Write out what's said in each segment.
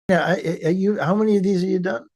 Yeah, you. How many of these have you done?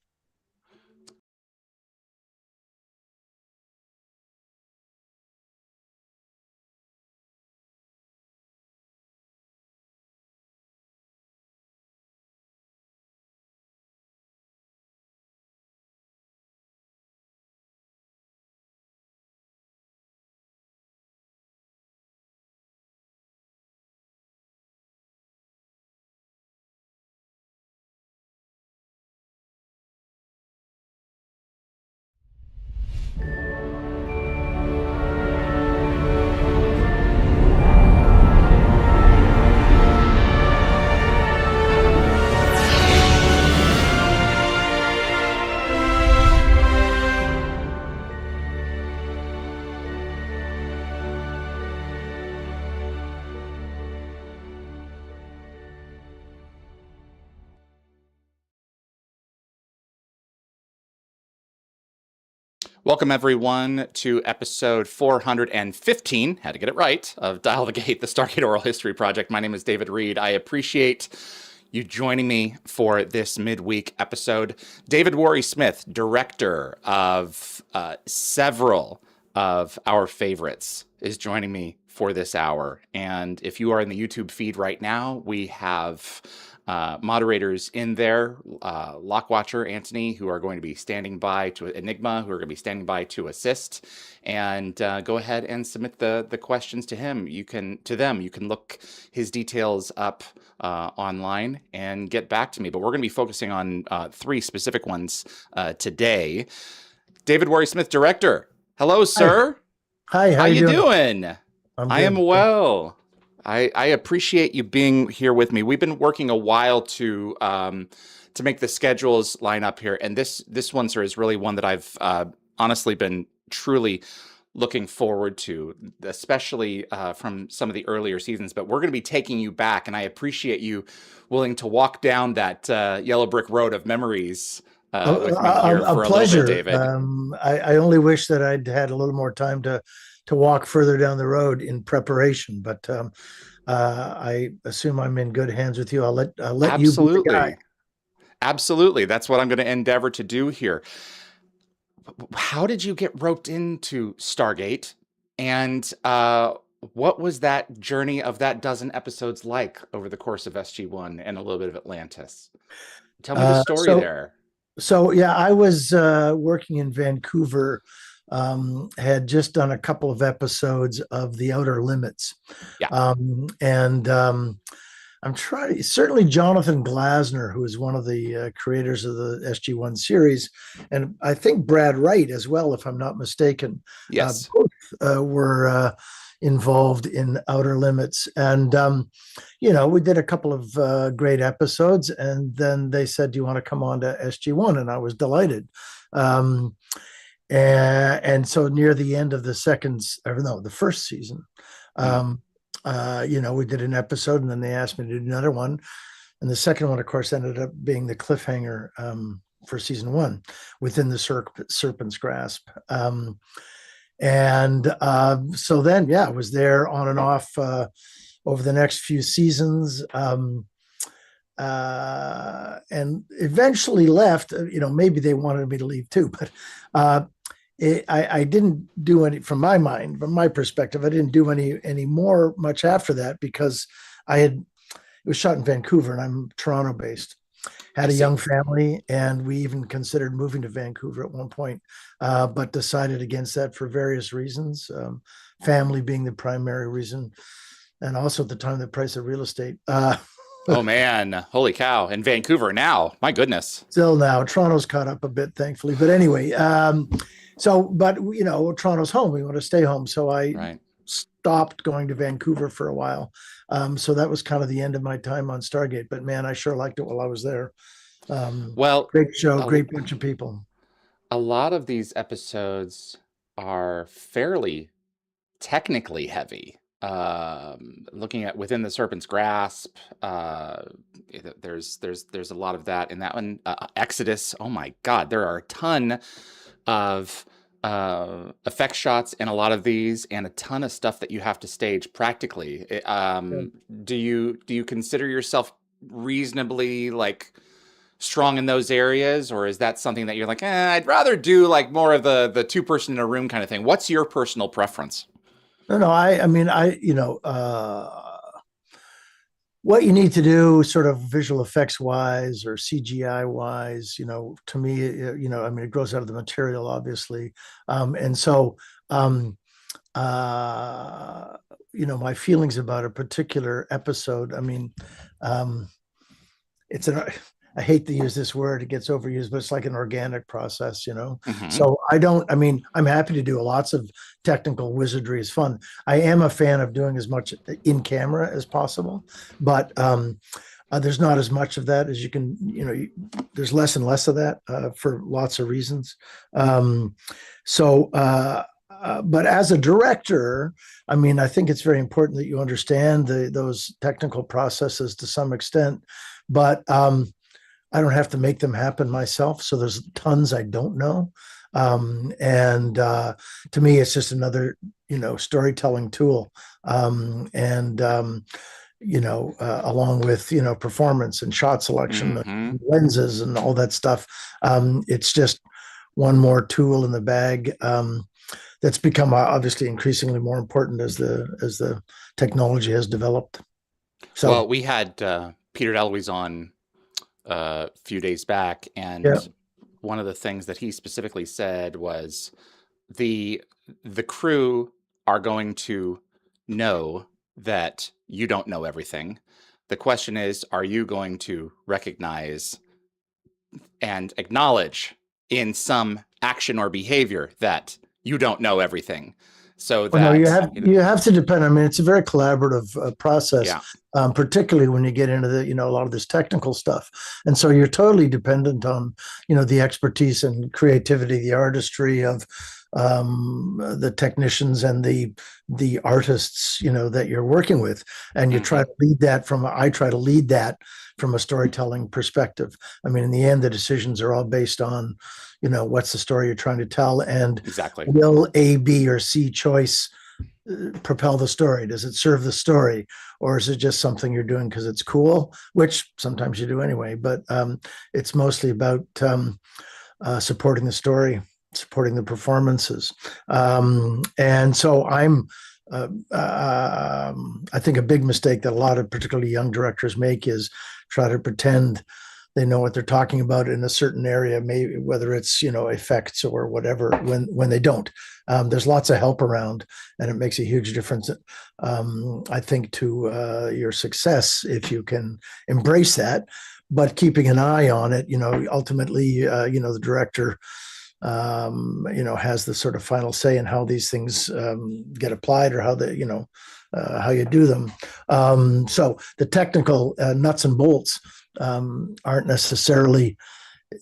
Welcome, everyone, to episode 415, had to get it right, of Dial the Gate, the Stargate Oral History Project. My name is David Reed. I appreciate you joining me for this midweek episode. David Warry-Smith, director of several of our favorites, is joining me for this hour. And if you are in the YouTube feed right now, we have moderators in there, Lockwatcher, Anthony, who are going to be standing by to Enigma, who are going to be standing by to assist, and go ahead and submit the questions to him. You can look his details up online and get back to me. But we're going to be focusing on three specific ones today. David Warry-Smith, director. Hello, sir. Hi, How you doing? I am good. well. I appreciate you being here with me. We've been working a while to make the schedules line up here, and this one, sir, is really one that I've honestly been truly looking forward to, especially from some of the earlier seasons. But we're going to be taking you back, and I appreciate you willing to walk down that yellow brick road of memories with me here for a pleasure. little bit, David. I only wish that I'd had a little more time to walk further down the road in preparation, but I assume I'm in good hands with you. I'll let you be the guy. Absolutely. That's what I'm going to endeavor to do here. How did you get roped into Stargate? And what was that journey of that dozen episodes like over the course of SG-1 and a little bit of Atlantis? Tell me the story there. So yeah, I was working in Vancouver, had just done a couple of episodes of The Outer Limits. Yeah. I'm trying, certainly Jonathan Glasner, who is one of the creators of the SG-1 series, and I think Brad Wright as well, if I'm not mistaken. Yes. Both were involved in Outer Limits. And, we did a couple of great episodes, and then they said, do you want to come on to SG-1? And I was delighted. And so near the end of the first season, we did an episode, and then they asked me to do another one. And the second one, of course, ended up being the cliffhanger for season 1, Within the Serpent's Grasp. So then, I was there on and off over the next few seasons, and eventually left. Maybe they wanted me to leave too, but I didn't do any, from my perspective, I didn't do any more much after that, because it was shot in Vancouver, and I'm Toronto based. Had a young family, and we even considered moving to Vancouver at one point, but decided against that for various reasons, family being the primary reason, and also at the time the price of real estate. Oh man, holy cow! In Vancouver now, my goodness. Still now, Toronto's caught up a bit, thankfully. But anyway, Toronto's home. We want to stay home, so I stopped going to Vancouver for a while. So that was kind of the end of my time on Stargate. But man, I sure liked it while I was there. Great show, great bunch of people. A lot of these episodes are fairly technically heavy. Looking at Within the Serpent's Grasp, there's a lot of that in that one. Exodus, oh my God, there are a ton of effect shots in a lot of these, and a ton of stuff that you have to stage practically. Do you consider yourself reasonably strong in those areas, or is that something that you're like, I'd rather do like more of the two person in a room kind of thing? What's your personal preference? No, I mean, what you need to do sort of visual effects wise or CGI wise, to me, I mean, it grows out of the material, obviously. And so, um, my feelings about a particular episode, I mean, um, it's I hate to use this word, it gets overused, but it's like an organic process. Mm-hmm. So I'm happy to do lots of technical wizardry is fun. I am a fan of doing as much in camera as possible, but there's not as much of that as you can, there's less and less of that for lots of reasons. But as a director, I mean, I think it's very important that you understand those technical processes to some extent, but I don't have to make them happen myself. So there's tons I don't know. And to me, it's just another, storytelling tool. Along with, performance and shot selection, Mm-hmm. lenses and all that stuff. It's just one more tool in the bag. That's become obviously increasingly more important as the technology has developed. So, Well, we had Peter DeLuise on a few days back, and yeah. one of the things that he specifically said was the crew are going to know that you don't know everything. The question is, are you going to recognize and acknowledge in some action or behavior that you don't know everything? So Well, no, that you have to depend. I mean, it's a very collaborative process, yeah, particularly when you get into a lot of this technical stuff. And so you're totally dependent on, the expertise and creativity, the artistry of the technicians and the artists, that you're working with. And you try to lead that I try to lead that from a storytelling perspective. I mean, in the end, the decisions are all based on, what's the story you're trying to tell, and exactly. will A, B, or C choice propel the story? Does it serve the story, or is it just something you're doing because it's cool? Which sometimes you do anyway, but it's mostly about supporting the story, supporting the performances, and so I think a big mistake that a lot of particularly young directors make is try to pretend they know what they're talking about in a certain area, maybe whether it's effects or whatever, when they don't. There's lots of help around, and it makes a huge difference, I think, to your success if you can embrace that, but keeping an eye on it. Ultimately, the director has the sort of final say in how these things get applied, or how how you do them. So the technical nuts and bolts aren't necessarily,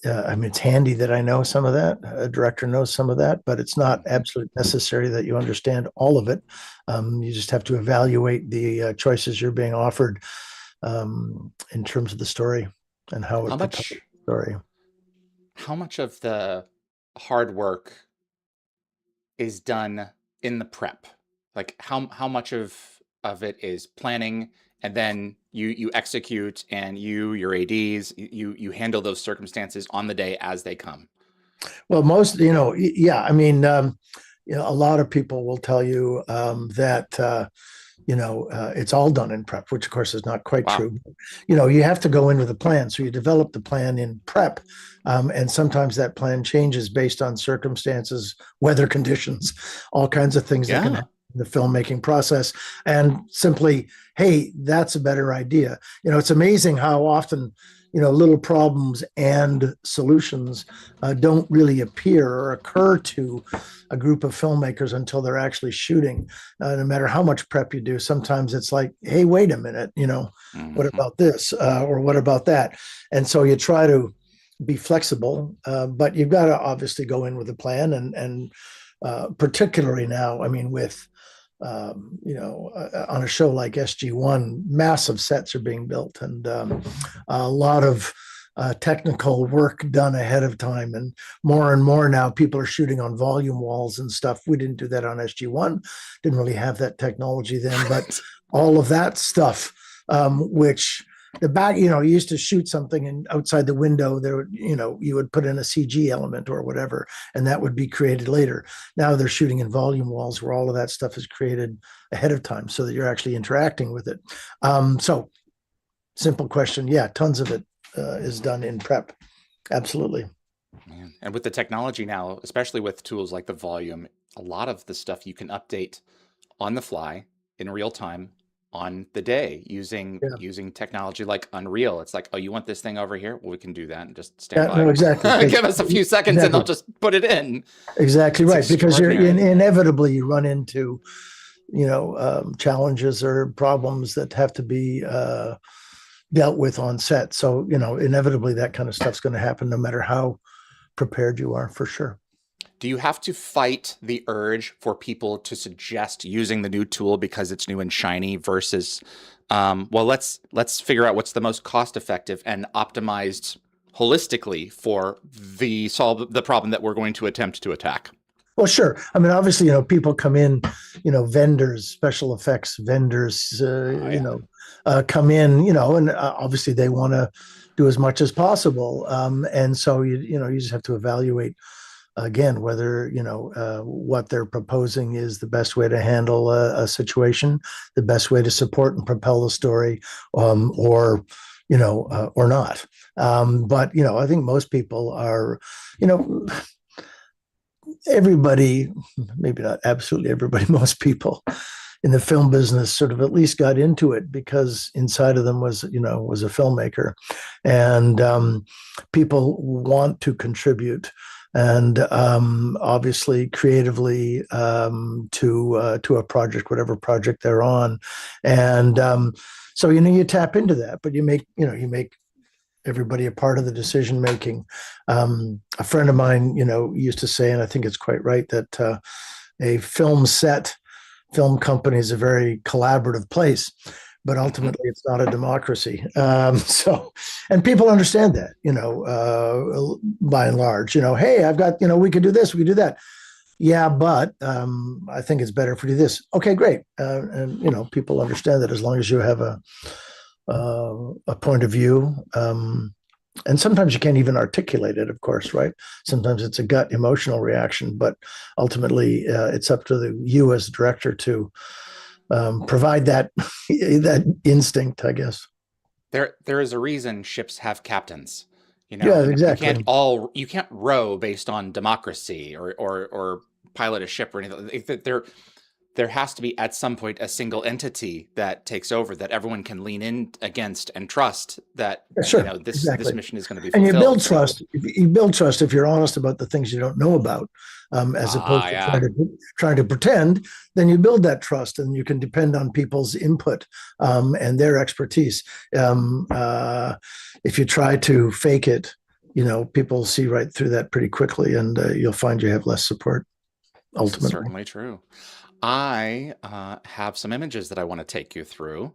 I mean, it's handy that I know some of that. A director knows some of that, but it's not absolutely necessary that you understand all of it. You just have to evaluate the choices you're being offered in terms of the story and how it propels the story. How much of the hard work is done in the prep? Like how much of it is planning, and then you execute, and your ADs, you handle those circumstances on the day as they come? Well, most, yeah, I mean, a lot of people will tell you that it's all done in prep, which of course is not quite Wow. true. You have to go in with a plan. So you develop the plan in prep. And sometimes that plan changes based on circumstances, weather conditions, all kinds of things that can Yeah. happen in the filmmaking process. And simply, hey, that's a better idea. It's amazing how often, little problems and solutions don't really appear or occur to a group of filmmakers until they're actually shooting. No matter how much prep you do, sometimes it's like, hey, wait a minute, what about this or what about that? And so you try to be flexible, but you've got to obviously go in with a plan, and particularly now, I mean, with on a show like SG-1, massive sets are being built, and a lot of technical work done ahead of time. And more now, people are shooting on volume walls and stuff. We didn't do that on SG-1, didn't really have that technology then, but all of that stuff, which the back, you used to shoot something and outside the window there, you would put in a CG element or whatever, and that would be created later. Now they're shooting in volume walls where all of that stuff is created ahead of time so that you're actually interacting with it. So simple question. Yeah, tons of it is done in prep. Absolutely. Man. And with the technology now, especially with tools like the volume, a lot of the stuff you can update on the fly in real time on the day using technology like Unreal. It's like, oh, you want this thing over here? Well, we can do that and just stand by. No, exactly. Give us a few seconds and they'll just put it in. Exactly right. Because you're inevitably you run into, challenges or problems that have to be dealt with on set. So, inevitably that kind of stuff's going to happen no matter how prepared you are, for sure. Do you have to fight the urge for people to suggest using the new tool because it's new and shiny versus, let's figure out what's the most cost effective and optimized holistically for solve the problem that we're going to attempt to attack? Well, sure. I mean, obviously, people come in, vendors, special effects vendors, come in, and obviously they want to do as much as possible. And so, you just have to evaluate, again, whether, what they're proposing is the best way to handle a situation, the best way to support and propel the story, or not. But, I think most people are, everybody, maybe not absolutely everybody, most people in the film business sort of at least got into it because inside of them was a filmmaker, and people want to contribute and obviously creatively to a project, whatever project they're on, and so you tap into that, but you make everybody a part of the decision making. A friend of mine, used to say, and I think it's quite right, that a film company is a very collaborative place, but ultimately it's not a democracy. And people understand that, by and large, hey, I've got, we could do this, we could do that. Yeah, but I think it's better if we do this. Okay, great. And people understand that as long as you have a point of view. And sometimes you can't even articulate it, of course, right? Sometimes it's a gut emotional reaction, but ultimately it's up to you as director to provide that instinct, I guess. There is a reason ships have captains. Yeah, exactly. You can't row based on democracy or pilot a ship or anything. There has to be at some point a single entity that takes over that everyone can lean in against and trust that this mission is going to be fulfilled. And you build trust. You build trust if you're honest about the things you don't know about, as opposed to trying to pretend. Then you build that trust, and you can depend on people's input and their expertise. If you try to fake it, people see right through that pretty quickly, and you'll find you have less support. Ultimately, that's certainly true. I have some images that I want to take you through.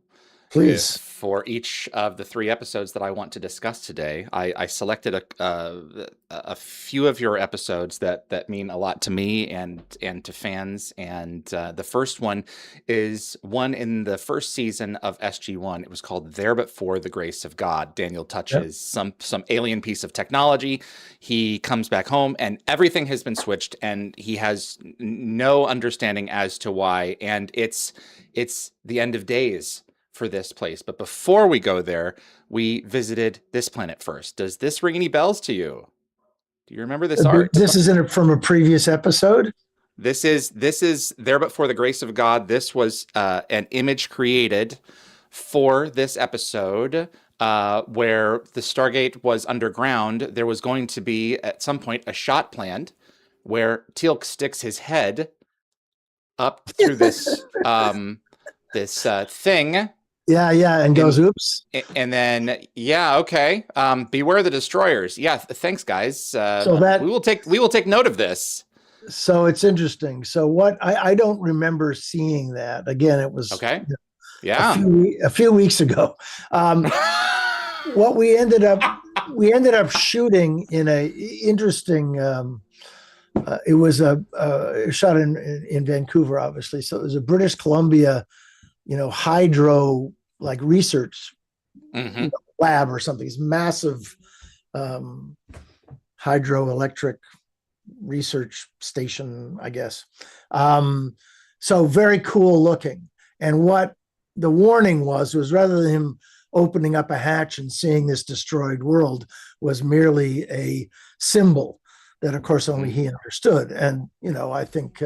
Please. For each of the 3 episodes that I want to discuss today, I selected a few of your episodes that mean a lot to me and to fans. And the first one is one in the first season of SG-1. It was called There But For the Grace of God. Daniel touches some alien piece of technology. He comes back home and everything has been switched and he has no understanding as to why. And it's the end of days for this place. But before we go there, we visited this planet first. Does this ring any bells to you? Do you remember this art? This is from a previous episode? This is There But For the Grace of God. This was an image created for this episode where the Stargate was underground. There was going to be, at some point, a shot planned where Teal'c sticks his head up through this this thing. Yeah, and goes, oops. And then, okay. Beware the destroyers. Yeah, thanks, guys. So that we will take note of this. So it's interesting. So what I don't remember seeing that. Again, it was okay. A few weeks ago. What we ended up shooting in a interesting. It was a shot in Vancouver, obviously. So it was a British Columbia, hydro research Hmm. lab or something. It's massive um, hydroelectric research station, I guess. So very cool looking. And what the warning was rather than him opening up a hatch and seeing this destroyed world, was merely a symbol that, of course, only he understood. And, I think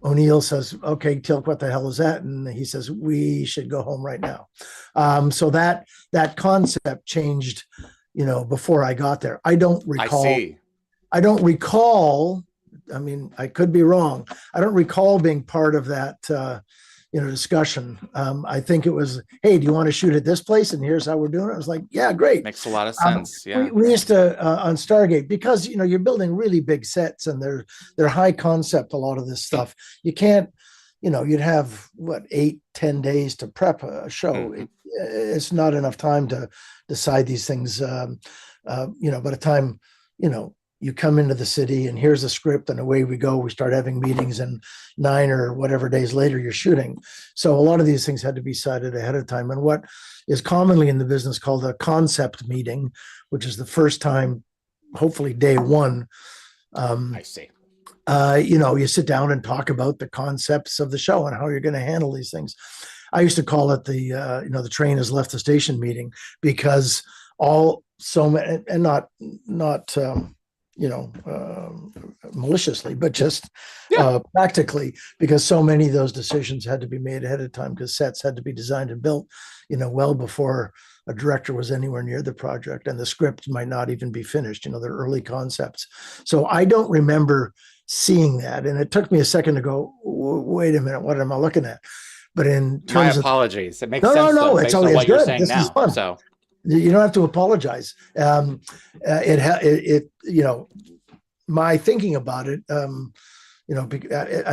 O'Neill says, okay, Tilk, what the hell is that? And he says, we should go home right now. So that concept changed, before I got there. I don't recall. I see. I don't recall. I mean, I could be wrong. I don't recall being part of that, discussion. I think it was, hey, do you want to shoot at this place? And here's how we're doing it. I was like, yeah, great. Makes a lot of sense. Yeah. We used to on Stargate, because you're building really big sets and they're high concept. A lot of this stuff you can't. You'd have 8-10 days to prep a show. It's not enough time to decide these things. By the time you come into the city and here's a script and away we go. We start having meetings, and 9 or whatever days later you're shooting. So a lot of these things had to be decided ahead of time. And what is commonly in the business called a concept meeting, which is the first time, hopefully day one. I see. You sit down and talk about the concepts of the show and how you're going to handle these things. I used to call it the train has left the station meeting, because and not maliciously, but just practically, because so many of those decisions had to be made ahead of time, because sets had to be designed and built, well before a director was anywhere near the project, and the script might not even be finished, their early concepts. So I don't remember seeing that. And it took me a second to go, wait a minute, what am I looking at? But in terms my apologies. It makes sense. No, it's always what good. You're saying this now. Is fun. So you don't have to apologize. My thinking about it, I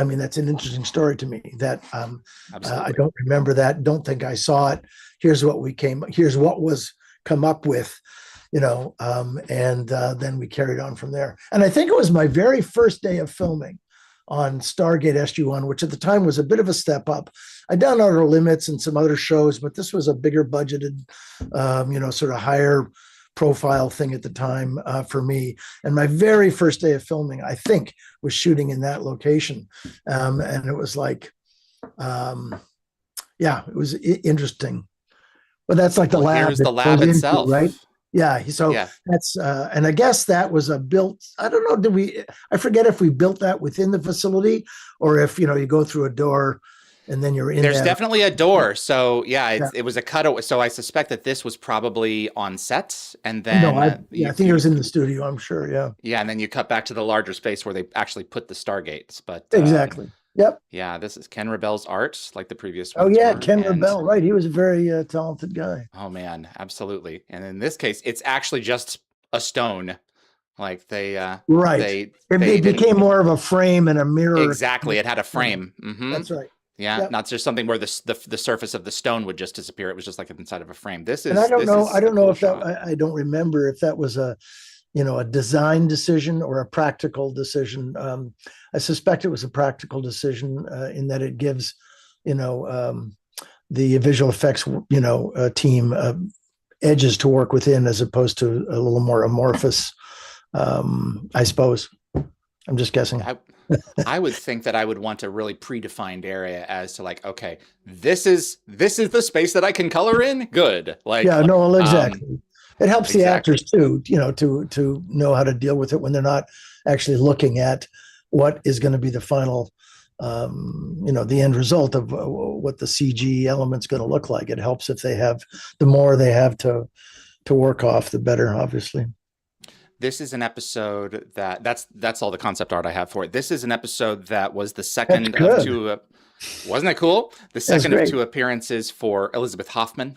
mean, that's an interesting story to me, that I don't remember that. Don't think I saw it. Here's what was come up with, and then we carried on from there. And I think it was my very first day of filming on Stargate SG-1, which at the time was a bit of a step up. I'd done Outer Limits and some other shows, but this was a bigger budgeted, sort of higher profile thing at the time for me. And my very first day of filming, I think, was shooting in that location. And it was like, it was interesting. But that's like the lab. Here's the lab itself, right? Yeah. So that's, and I guess that was I don't know, I forget if we built that within the facility, or if, you go through a door and then you're in There's there. definitely a door. So it was a cutaway. So I suspect that this was probably on set, and then I think it was in the studio, I'm sure. Yeah. Yeah. And then you cut back to the larger space where they actually put the Stargates. But exactly. Yep. Yeah, this is Ken Rebel's art, like the previous one. ones. Oh yeah, Ken Rebel, right? He was a very talented guy. Oh man, absolutely. And in this case, it's actually just a stone. Like they it became more of a frame and a mirror. Exactly, it had a frame. Mm-hmm. That's right. Yeah, not just something where the surface of the stone would just disappear. It was just like inside of a frame. This is. And I don't know. I don't know if shot. I don't remember if that was a design decision or a practical decision. I suspect it was a practical decision in that it gives, the visual effects, team edges to work within, as opposed to a little more amorphous. I suppose. I'm just guessing. I would think that I would want a really predefined area as to like, okay, this is the space that I can color in. Good. Like, yeah, no, well, exactly. It helps the actors too, to know how to deal with it when they're not actually looking at what is going to be the final, the end result of what the CG element's going to look like. It helps if the more they have to work off, the better, obviously. This is an episode that's all the concept art I have for it. This is an episode that was the second of two. Wasn't it cool? The second of two appearances for Elizabeth Hoffman.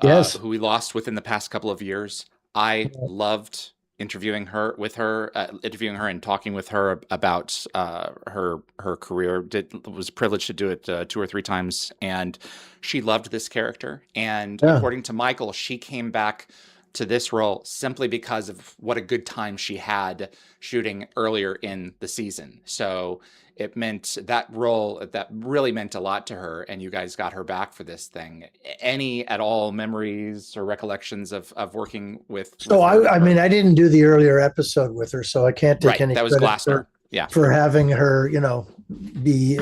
Yes. Who we lost within the past couple of years. I loved interviewing her and talking with her about her career. Was privileged to do it 2 or 3 times, and she loved this character. And according to Michael, she came back to this role simply because of what a good time she had shooting earlier in the season. So it meant that role that really meant a lot to her, and you guys got her back for this thing. Any at all memories or recollections of working with? So I mean, I didn't do the earlier episode with her, so I can't take any that was credit Glassner. for having her, be,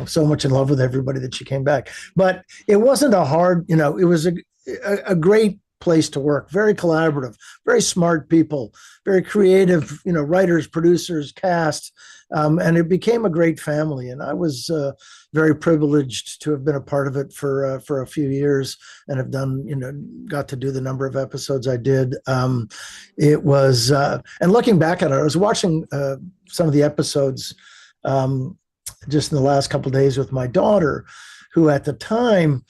so much in love with everybody that she came back. But it wasn't a hard, it was a great place to work, very collaborative, very smart people, very creative, writers, producers, cast, and it became a great family. And I was very privileged to have been a part of it for a few years, and have done, got to do the number of episodes I did. It was, and looking back at it, I was watching some of the episodes just in the last couple of days with my daughter, who at the time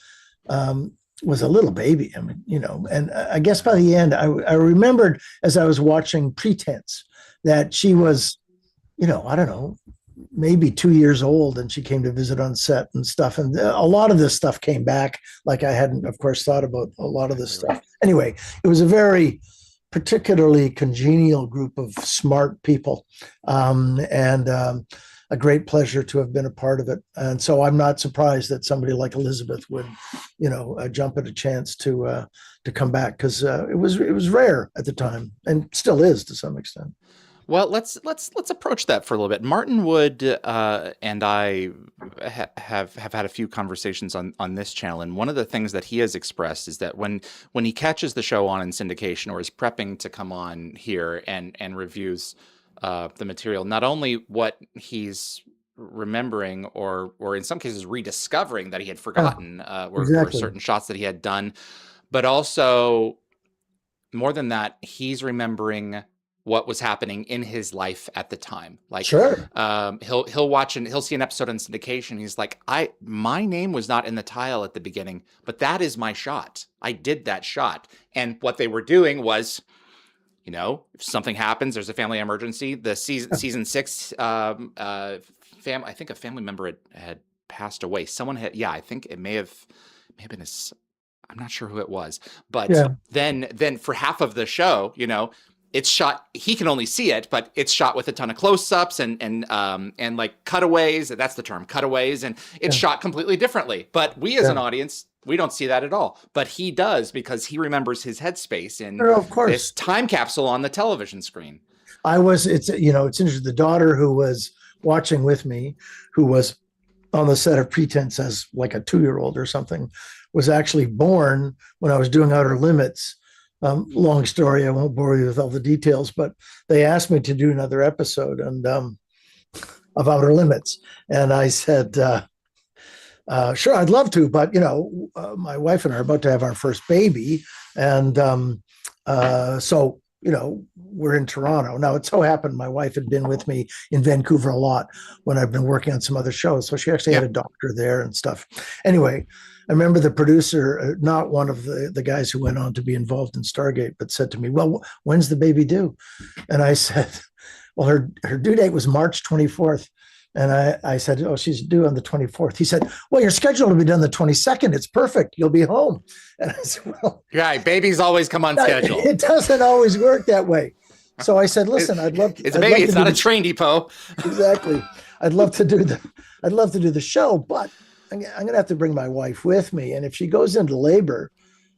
was a little baby. I mean, and I guess by the end, I remembered as I was watching Pretense that she was, I don't know, maybe 2 years old, and she came to visit on set and stuff. And a lot of this stuff came back. Like I hadn't, of course, thought about a lot of this stuff. Anyway, it was a very particularly congenial group of smart people. And a great pleasure to have been a part of it. And so I'm not surprised that somebody like Elizabeth would, jump at a chance to come back, because it was rare at the time, and still is to some extent. Well, let's approach that for a little bit. Martin Wood and I have had a few conversations on this channel, and one of the things that he has expressed is that when he catches the show on in syndication, or is prepping to come on here and reviews the material, not only what he's remembering or in some cases rediscovering that he had forgotten, were certain shots that he had done, but also more than that, he's remembering what was happening in his life at the time. Like, sure. He'll watch and he'll see an episode on syndication. He's like, my name was not in the tile at the beginning, but that is my shot. I did that shot. And what they were doing was, if something happens, there's a family emergency. The season 6, I think a family member had passed away. Someone had, I think it may have been I'm not sure who it was, but then for half of the show, it's shot, he can only see it, but it's shot with a ton of close-ups and like cutaways. That's the term, cutaways, and it's shot completely differently. But we as an audience, we don't see that at all. But he does, because he remembers his headspace in this time capsule on the television screen. It's interesting. The daughter who was watching with me, who was on the set of Pretense as like a 2-year-old or something, was actually born when I was doing Outer Limits. Long story, I won't bore you with all the details, but they asked me to do another episode of Outer Limits. And I said, sure, I'd love to, but, my wife and I are about to have our first baby. And so, we're in Toronto. Now, it so happened my wife had been with me in Vancouver a lot when I've been working on some other shows. So she actually had a doctor there and stuff. Anyway, I remember the producer, not one of the guys who went on to be involved in Stargate, but said to me, well, when's the baby due? And I said, well, her due date was March 24th. And I said, oh, she's due on the 24th. He said, well, your schedule will be done the 22nd. It's perfect. You'll be home. And I said, well, right, babies always come on schedule. It doesn't always work that way. So I said, listen, I'd love to. It's a baby. It's not a train depot. Exactly. I'd love to do the show, but I'm going to have to bring my wife with me. And if she goes into labor,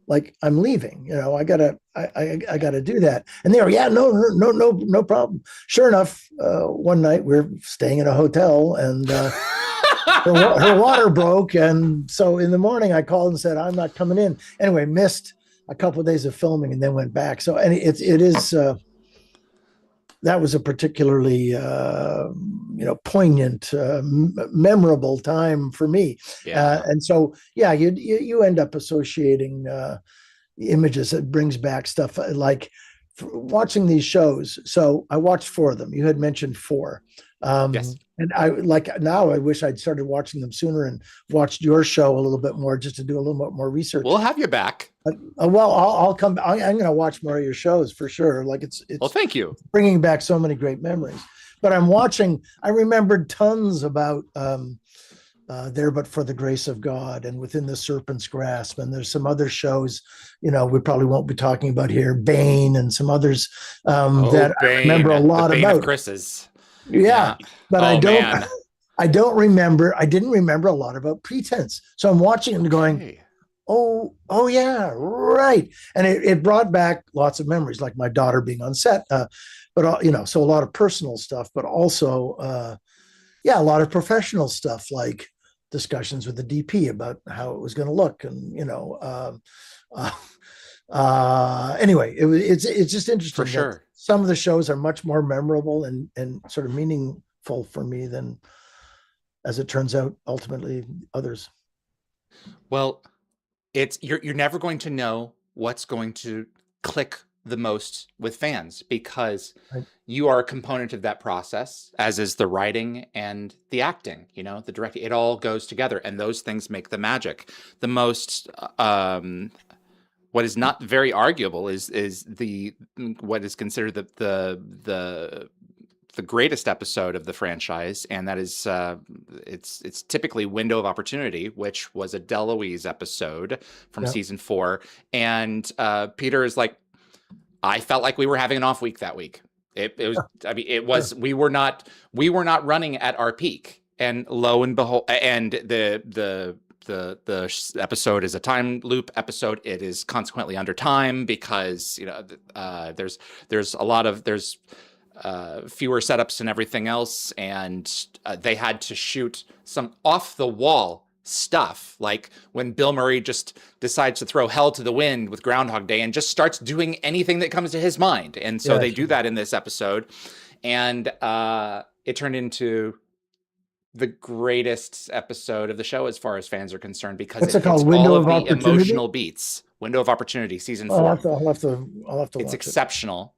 like, I'm leaving, I gotta do that. And they were, no problem. Sure enough, one night we're staying in a hotel, and her water broke. And so in the morning I called and said, I'm not coming in. Anyway, missed a couple of days of filming and then went back. So, and it is, that was a particularly, poignant, memorable time for me. And so, you end up associating images. That brings back stuff like watching these shows. So I watched 4 of them. You had mentioned 4. Yes. And I wish I'd started watching them sooner and watched your show a little bit more, just to do a little bit more research. We'll have you back. Well, I'll come. I'm going to watch more of your shows for sure. Like it's. Well, thank you. Bringing back so many great memories. But I remembered tons about There But for the Grace of God, and Within the Serpent's Grasp. And there's some other shows, we probably won't be talking about here, Bane and some others that I remember a lot the Bane of about. Chris's. Yeah, but oh, man. I didn't remember a lot about Pretense. So I'm watching and going, oh yeah, right. And it brought back lots of memories, like my daughter being on set, but so a lot of personal stuff, but also, a lot of professional stuff, like discussions with the DP about how it was going to look. And, anyway, it's just interesting. For sure. Some of the shows are much more memorable and sort of meaningful for me than, as it turns out, ultimately others. Well, you're never going to know what's going to click the most with fans, because you are a component of that process, as is the writing and the acting, the directing. It all goes together, and those things make the magic. The most what is not very arguable is what is considered the greatest episode of the franchise, and that is it's typically Window of Opportunity, which was a DeLuise episode from season 4. And Peter is like, I felt like we were having an off week that week. It was, I mean, it was, we were not running at our peak, and lo and behold, and the episode is a time loop episode. It is consequently under time because, there's fewer setups and everything else. And they had to shoot some off the wall stuff, like when Bill Murray just decides to throw hell to the wind with Groundhog Day and just starts doing anything that comes to his mind. And so they do that in this episode, and it turned into the greatest episode of the show as far as fans are concerned, because it hits all of the emotional beats. Window of Opportunity, season 4. I'll have to it's exceptional.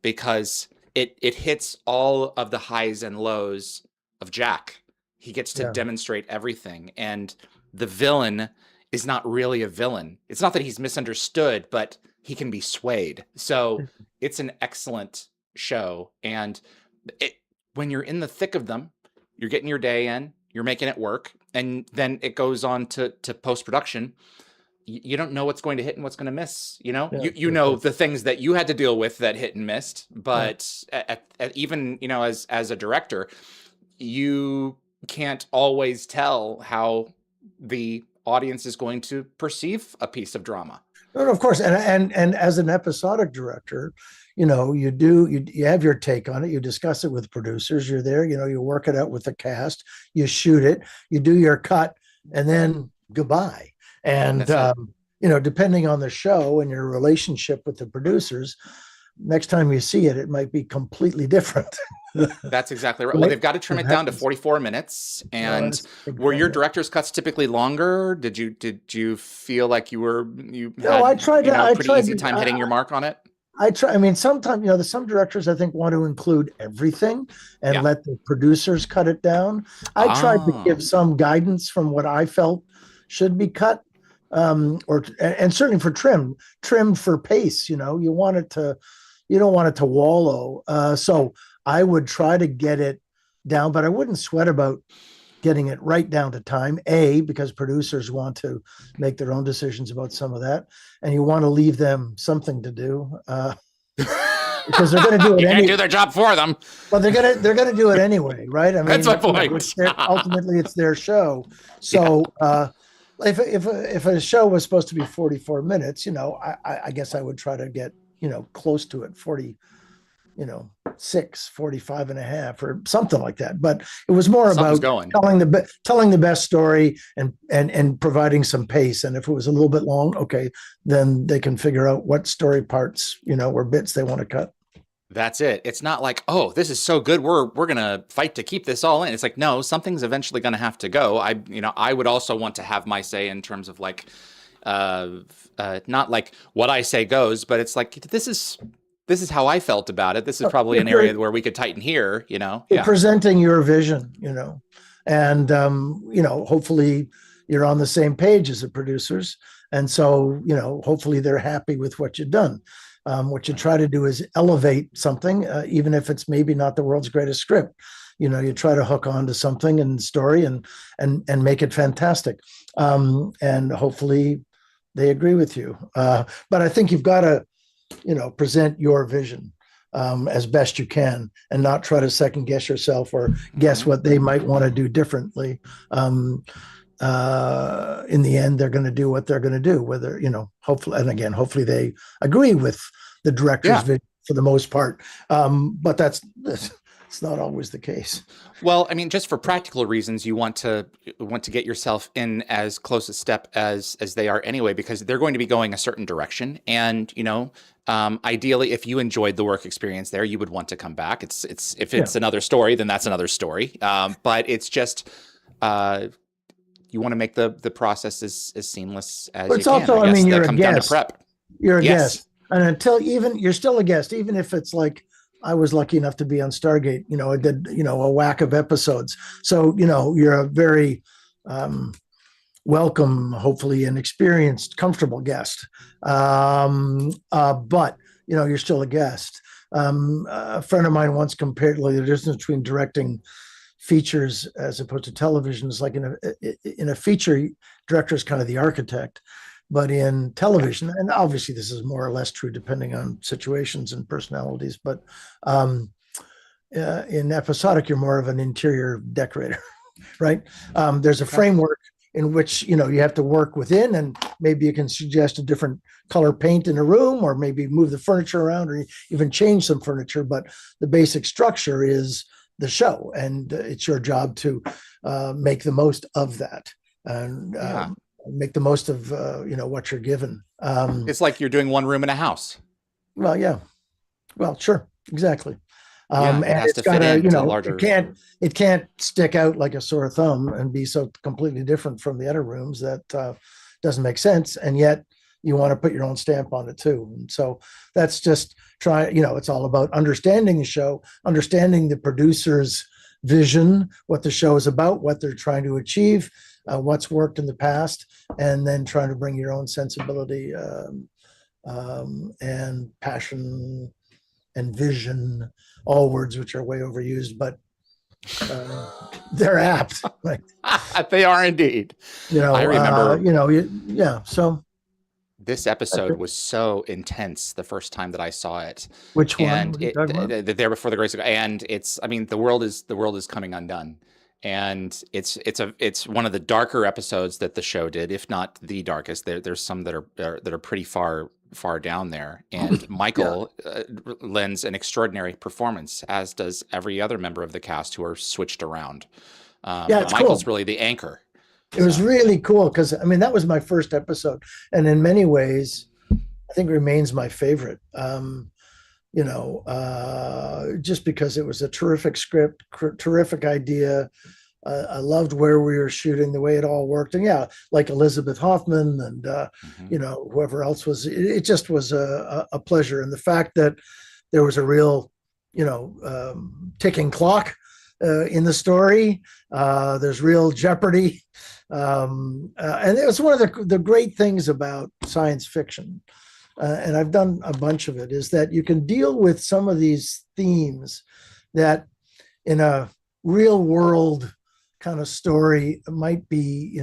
Because it hits all of the highs and lows of Jack. He gets to demonstrate everything. And the villain is not really a villain. It's not that he's misunderstood, but he can be swayed. So it's an excellent show. And when you're in the thick of them, you're getting your day in, you're making it work, and then it goes on to post-production. You don't know what's going to hit and what's going to miss. You know the things that you had to deal with that hit and missed, but even as a director, you can't always tell how the audience is going to perceive a piece of drama. No, of course, and as an episodic director, you have your take on it. You discuss it with producers. You're there. You work it out with the cast. You shoot it. You do your cut, and then goodbye. And depending on the show and your relationship with the producers, next time you see it, it might be completely different. That's exactly right. Well, they've got to trim it down to 44 minutes. And were your director's cuts typically longer? Did you feel like you had pretty easy time hitting your mark on it? I mean, sometimes, some directors, I think, want to include everything and let the producers cut it down. I tried to give some guidance from what I felt should be cut, and certainly for trimmed for pace. You don't want it to wallow. So I would try to get it down, but I wouldn't sweat about getting it right down to time. Because producers want to make their own decisions about some of that, and you want to leave them something to do, because they're going to do it. You can't do their job for them. But they're going to do it anyway, right? I mean, that's my point. Ultimately, it's their show. So if a show was supposed to be 44 minutes, I guess I would try to get close to it, 45 and a half or something like that. But it was more about telling the best story and providing some pace. And if it was a little bit long, okay, then they can figure out what story parts, or bits they want to cut. That's it. It's not like, oh, this is so good, we're gonna fight to keep this all in. It's like, no, something's eventually gonna have to go. I would also want to have my say in terms of like, not like what I say goes, but it's like, this is how I felt about it. This is probably an area where we could tighten here, You're presenting your vision, and hopefully you're on the same page as the producers, and so hopefully they're happy with what you've done. What you try to do is elevate something, even if it's maybe not the world's greatest script. you try to hook on to something in the story and make it fantastic. And hopefully they agree with you. But I think you've got to, present your vision as best you can, and not try to second guess yourself or guess what they might want to do differently. In the end, they're going to do what they're going to do, whether, hopefully they agree with the director's vision for the most part. But it's not always the case. Well, I mean, just for practical reasons, you want to get yourself in as close a step as they are anyway, because they're going to be going a certain direction. And, ideally, if you enjoyed the work experience there, you would want to come back. If it's another story, then that's another story. But it's just, you want to make the process as seamless as you can. It's also, you're a guest. Prep. You're a guest. And you're still a guest, even if it's like, I was lucky enough to be on Stargate, I did, a whack of episodes. So, you're a very welcome, hopefully, and experienced, comfortable guest. But, you're still a guest. A friend of mine once compared the difference between directing features as opposed to television is like in a feature, director is kind of the architect. But in television, and obviously this is more or less true depending on situations and personalities, but in episodic, you're more of an interior decorator, right? There's a framework in which, you have to work within, and maybe you can suggest a different color paint in a room, or maybe move the furniture around, or even change some furniture. But the basic structure is the show, and it's your job to make the most of that. And make the most of what you're given. It's like you're doing one room in a house. Well, yeah. Well, sure, exactly. And it's got to larger. It can't stick out like a sore thumb and be so completely different from the other rooms. That doesn't make sense. And yet you want to put your own stamp on it too. And so that's just it's all about understanding the show, understanding the producer's vision, what the show is about, what they're trying to achieve, what's worked in the past, and then trying to bring your own sensibility and passion and vision, all words which are way overused, but they're apt. Like, they are indeed. I remember. So this episode was so intense the first time that I saw it. Which one? And There Before the Grace of God. And the world is coming undone. And it's one of the darker episodes that the show did, if not the darkest. There's some that are pretty far down there. And Michael lends an extraordinary performance, as does every other member of the cast who are switched around. But Michael's really the anchor. It was really cool because that was my first episode, and in many ways, I think remains my favorite. Just because it was a terrific script, terrific idea. I loved where we were shooting, the way it all worked. And like Elizabeth Hoffman and, whoever else was, it just was a pleasure. And the fact that there was a real, ticking clock in the story, there's real jeopardy. And it was one of the great things about science fiction. And I've done a bunch of it, is that you can deal with some of these themes that in a real world kind of story might be,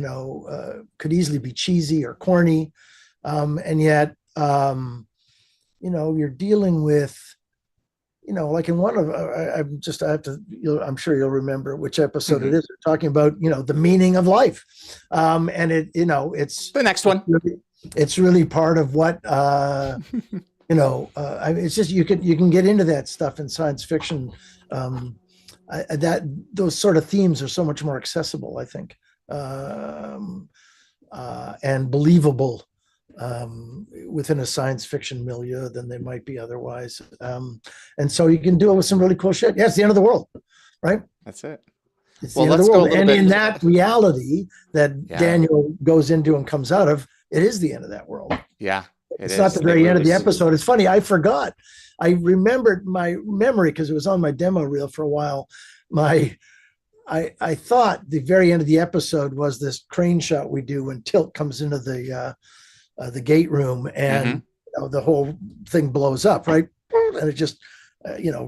could easily be cheesy or corny. And yet, you're dealing with, like in one of, I'm sure you'll remember which episode it is. We're talking about, the meaning of life. And it's the next one. It's really part of what it's just you can get into that stuff in science fiction. That those sort of themes are so much more accessible, I think, and believable within a science fiction milieu than they might be otherwise. And so you can do it with some really cool shit. Yeah, it's the end of the world, right? That's it. It's the end of the world. And in that reality that Daniel goes into and comes out of, it is the end of that world. Yeah. It's not the very end of the episode. It's funny. I forgot. I remembered my memory because it was on my demo reel for a while. I thought the very end of the episode was this crane shot we do when Tilt comes into the gate room and the whole thing blows up, right? And it just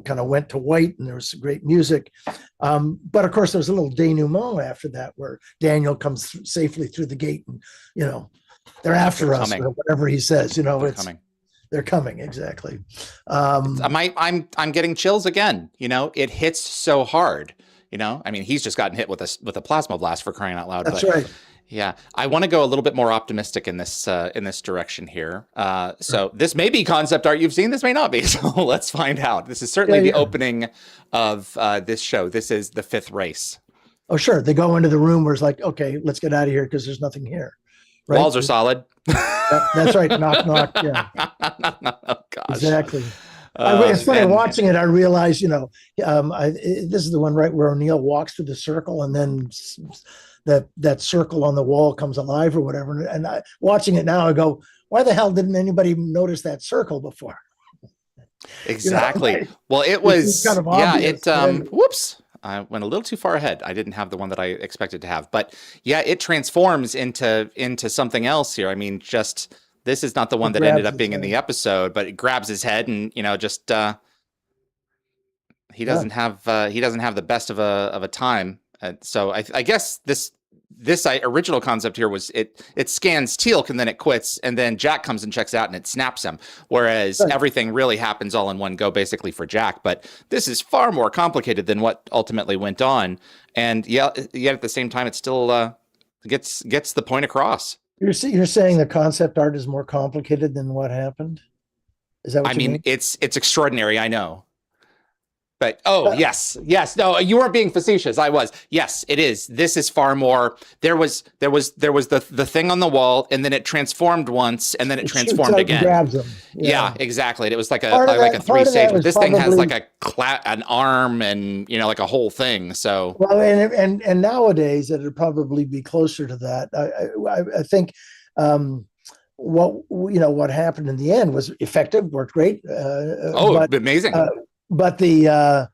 kind of went to white, and there was some great music. But of course, there was a little denouement after that where Daniel comes safely through the gate, and they're after us, or whatever he says. They're coming, exactly. I'm getting chills again. It hits so hard. I mean, he's just gotten hit with a plasma blast, for crying out loud. That's right. Yeah, I want to go a little bit more optimistic in this direction here. So this may be concept art you've seen. This may not be. So let's find out. This is certainly the opening of this show. This is the fifth race. Oh, sure. They go into the room where it's like, okay, let's get out of here because there's nothing here. Right? Walls are solid. That's right. Knock, knock. Yeah. Oh, gosh. Exactly. It's funny watching it. I realized, this is the one right where O'Neill walks through the circle, and then that circle on the wall comes alive or whatever. And watching it now, I go, why the hell didn't anybody notice that circle before? Exactly. Right? Well, it was kind of obvious, whoops. I went a little too far ahead. I didn't have the one that I expected to have, but yeah, it transforms into something else here. I mean, just this is not the one that ended up being in the episode, but it grabs his head and just he doesn't have the best of a time. So I guess this original concept here was it scans Teal'c and then it quits, and then Jack comes and checks out and it snaps him. Whereas everything really happens all in one go, basically, for Jack. But this is far more complicated than what ultimately went on, and yet at the same time, it still gets the point across. You're saying the concept art is more complicated than what happened? Is that what you mean? It's extraordinary. I know. But yes. No, you weren't being facetious. I was. Yes, it is. This is far more. There was the thing on the wall, and then it transformed once, and then it transformed again. Grabs him. Yeah, exactly. It was like a three-stage. This thing has like an arm and like a whole thing. So well, and nowadays it'd probably be closer to that. I think what happened in the end was effective, worked great. Amazing. But the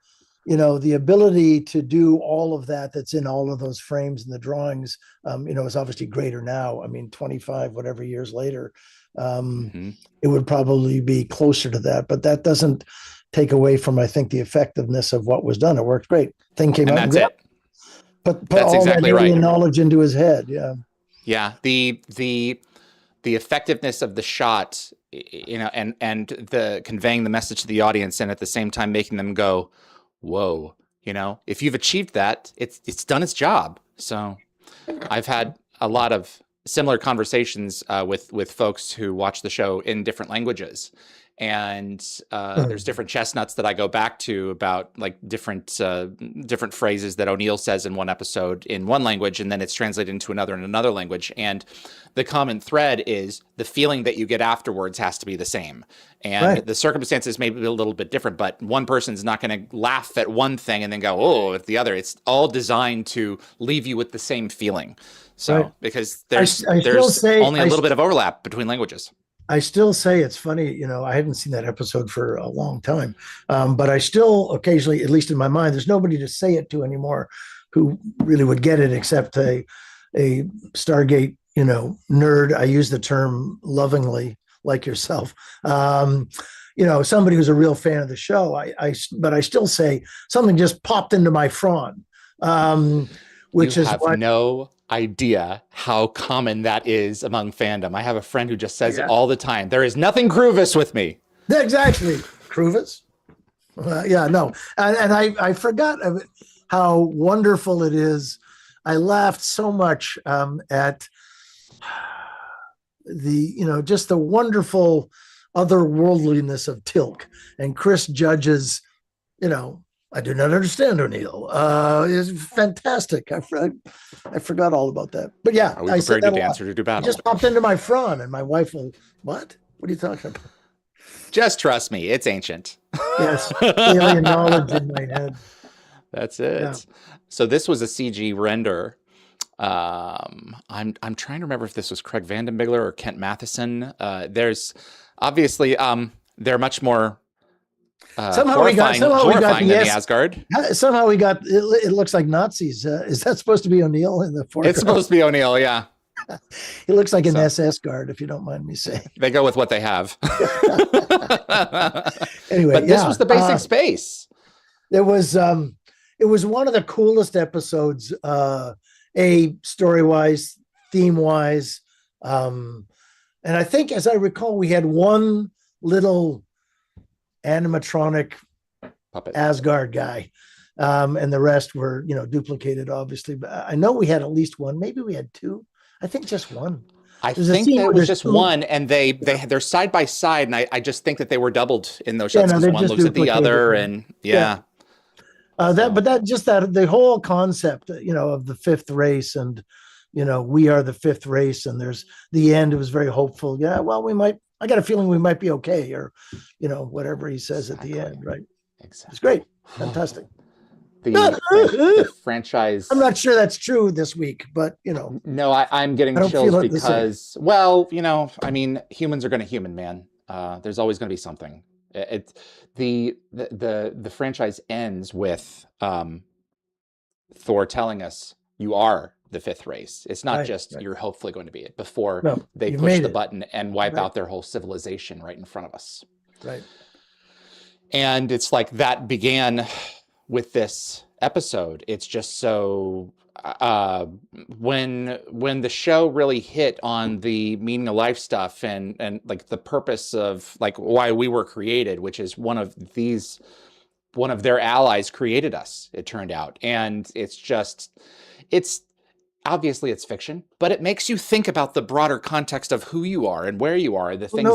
ability to do all of that's in all of those frames and the drawings, is obviously greater now. I mean, 25 whatever years later, it would probably be closer to that. But that doesn't take away from, I think, the effectiveness of what was done. It worked great. Thing came out. That's it. Put that's all exactly that right. knowledge into his head. Yeah. Yeah. The effectiveness of the shot, and the conveying the message to the audience, and at the same time making them go, whoa, if you've achieved that, it's done its job. So I've had a lot of similar conversations with folks who watch the show in different languages. And there's different chestnuts that I go back to about like different phrases that O'Neill says in one episode in one language, and then it's translated into another in another language. And the common thread is the feeling that you get afterwards has to be the same. And the circumstances may be a little bit different, but one person's not going to laugh at one thing and then go, oh, at the other. It's all designed to leave you with the same feeling. So because there's only a little bit of overlap between languages. I still say it's funny, I hadn't seen that episode for a long time, but I still occasionally, at least in my mind, there's nobody to say it to anymore who really would get it except a Stargate, nerd. I use the term lovingly, like yourself. Somebody who's a real fan of the show. But I still say something just popped into my Fron, which is what no idea how common that is among fandom. I have a friend who just says it all the time. There is nothing Cruvis with me. Exactly. Cruvis? No. And I forgot how wonderful it is. I laughed so much at just the wonderful otherworldliness of Teal'c and Chris Judge's, I do not understand O'Neill. It's fantastic. I forgot all about that. But yeah, are we prepared to dance or to do battle? It just popped into my Fron, and my wife will, what? What are you talking about? Just trust me, it's ancient. Yes, alien knowledge in my head. That's it. Yeah. So this was a CG render. I'm trying to remember if this was Craig Vandenbigler or Kent Matheson. There's obviously they're much more. Somehow we got the Asgard. Somehow we got it looks like Nazis. Is that supposed to be O'Neill in the foreground? It's supposed to be O'Neill, yeah. He looks like an So- SS guard, if you don't mind me saying. They go with what they have. Anyway, But this was the basic space. It was one of the coolest episodes, story-wise, theme-wise. And I think, as I recall, we had one little animatronic Puppet. Asgard guy. And the rest were, duplicated, obviously. But I know we had at least one. Maybe we had two. I think just one. I There's a think scene that it where was there's just two- one, and they're side by side, and I just think that they were doubled in those shots no, because they're one just looks at the duplicated. other, and Yeah. So- That the whole concept, of the fifth race, and we are the fifth race, and there's the end. It was very hopeful. Yeah, well, I got a feeling we might be okay, or whatever he says at the end, right? Exactly. It's great, fantastic. The franchise. I'm not sure that's true this week, but No, I'm getting I don't chills feel it the same. because, well, I mean, humans are going to human, man. There's always going to be something. The franchise ends with Thor telling us you are the fifth race. It's not just you're hopefully going to be it before they push the button and wipe out their whole civilization right in front of us. Right. And it's like that began with this episode. It's just so when the show really hit on the meaning of life stuff and like the purpose of like why we were created, which is one of their allies created us, it turned out. And it's obviously it's fiction, but it makes you think about the broader context of who you are and where you are, the things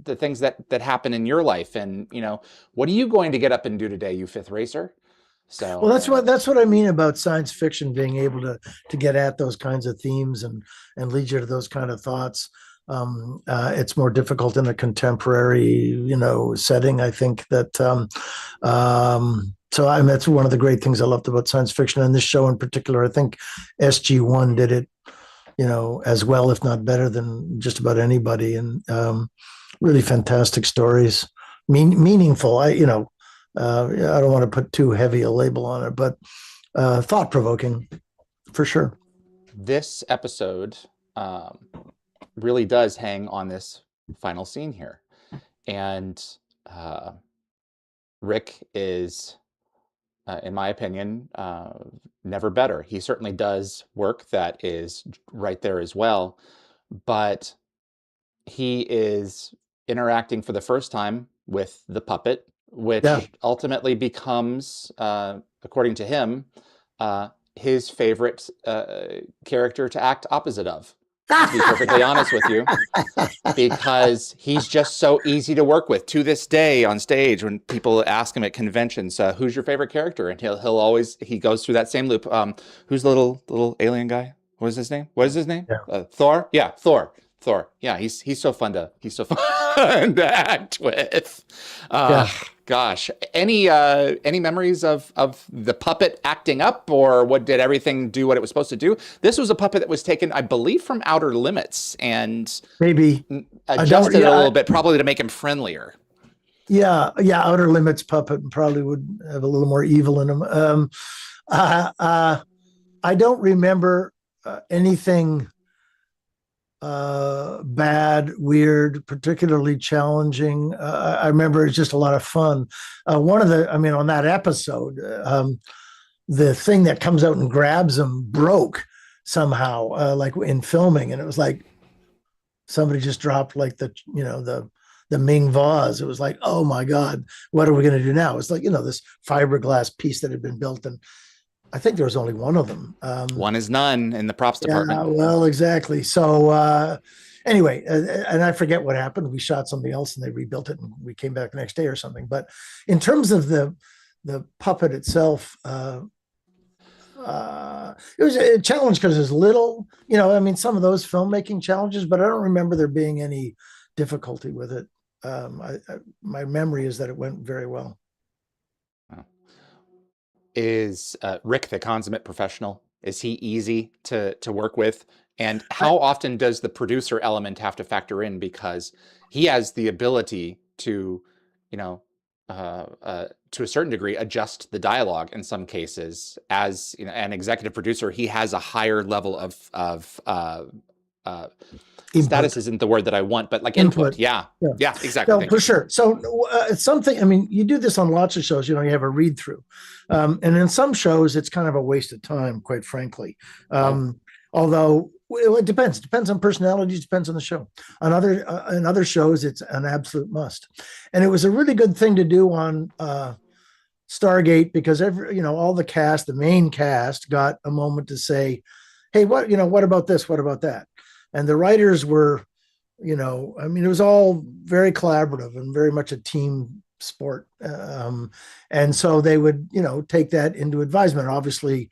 the things that happen in your life. And, what are you going to get up and do today, you fifth racer? So, well, that's what I mean about science fiction being able to get at those kinds of themes and lead you to those kind of thoughts. It's more difficult in a contemporary, setting. I think that, so that's one of the great things I loved about science fiction, and this show in particular. I think SG-1 did it, as well, if not better than just about anybody. And really fantastic stories, meaningful. I don't want to put too heavy a label on it, but thought-provoking for sure. This episode really does hang on this final scene here. And Rick is, in my opinion, never better. He certainly does work that is right there as well, but he is interacting for the first time with the puppet, which ultimately becomes, according to him, his favorite character to act opposite of. To be perfectly honest with you, because he's just so easy to work with. To this day on stage, when people ask him at conventions, who's your favorite character? And he'll always goes through that same loop. Who's the little alien guy? What is his name? Yeah. Thor? Yeah, Thor. Yeah, he's so fun to act with. Gosh, any memories of the puppet acting up, or did everything do what it was supposed to do? This was a puppet that was taken, I believe, from Outer Limits and maybe adjusted a little bit, probably to make him friendlier. Yeah, Outer Limits puppet probably would have a little more evil in him. I don't remember anything bad, weird, particularly challenging. I remember it's just a lot of fun. On that episode, the thing that comes out and grabs him broke somehow, like in filming, and it was like somebody just dropped like the Ming vase. It was like, oh my God, what are we going to do now? It's like, this fiberglass piece that had been built, and I think there was only one of them. One is none in the props department. Well, exactly. So anyway, and I forget what happened. We shot something else and they rebuilt it, and we came back the next day or something. But in terms of the puppet itself, it was a challenge because it was little. Some of those filmmaking challenges, but I don't remember there being any difficulty with it. My memory is that it went very well. Is Rick the consummate professional? Is he easy to work with? And how often does the producer element have to factor in? Because he has the ability to, to a certain degree, adjust the dialogue in some cases. As an executive producer, he has a higher level of status isn't the word that I want, but like input. Yeah, exactly. So, for sure. So it's something, I mean, you do this on lots of shows, you know, you have a read through. And in some shows, it's kind of a waste of time, quite frankly. Although it depends on personalities, depends on the show. In other shows, it's an absolute must. And it was a really good thing to do on Stargate, because all the cast, the main cast, got a moment to say, hey, what about this? What about that? And the writers were, I mean, it was all very collaborative and very much a team sport. And so they would, take that into advisement. Obviously,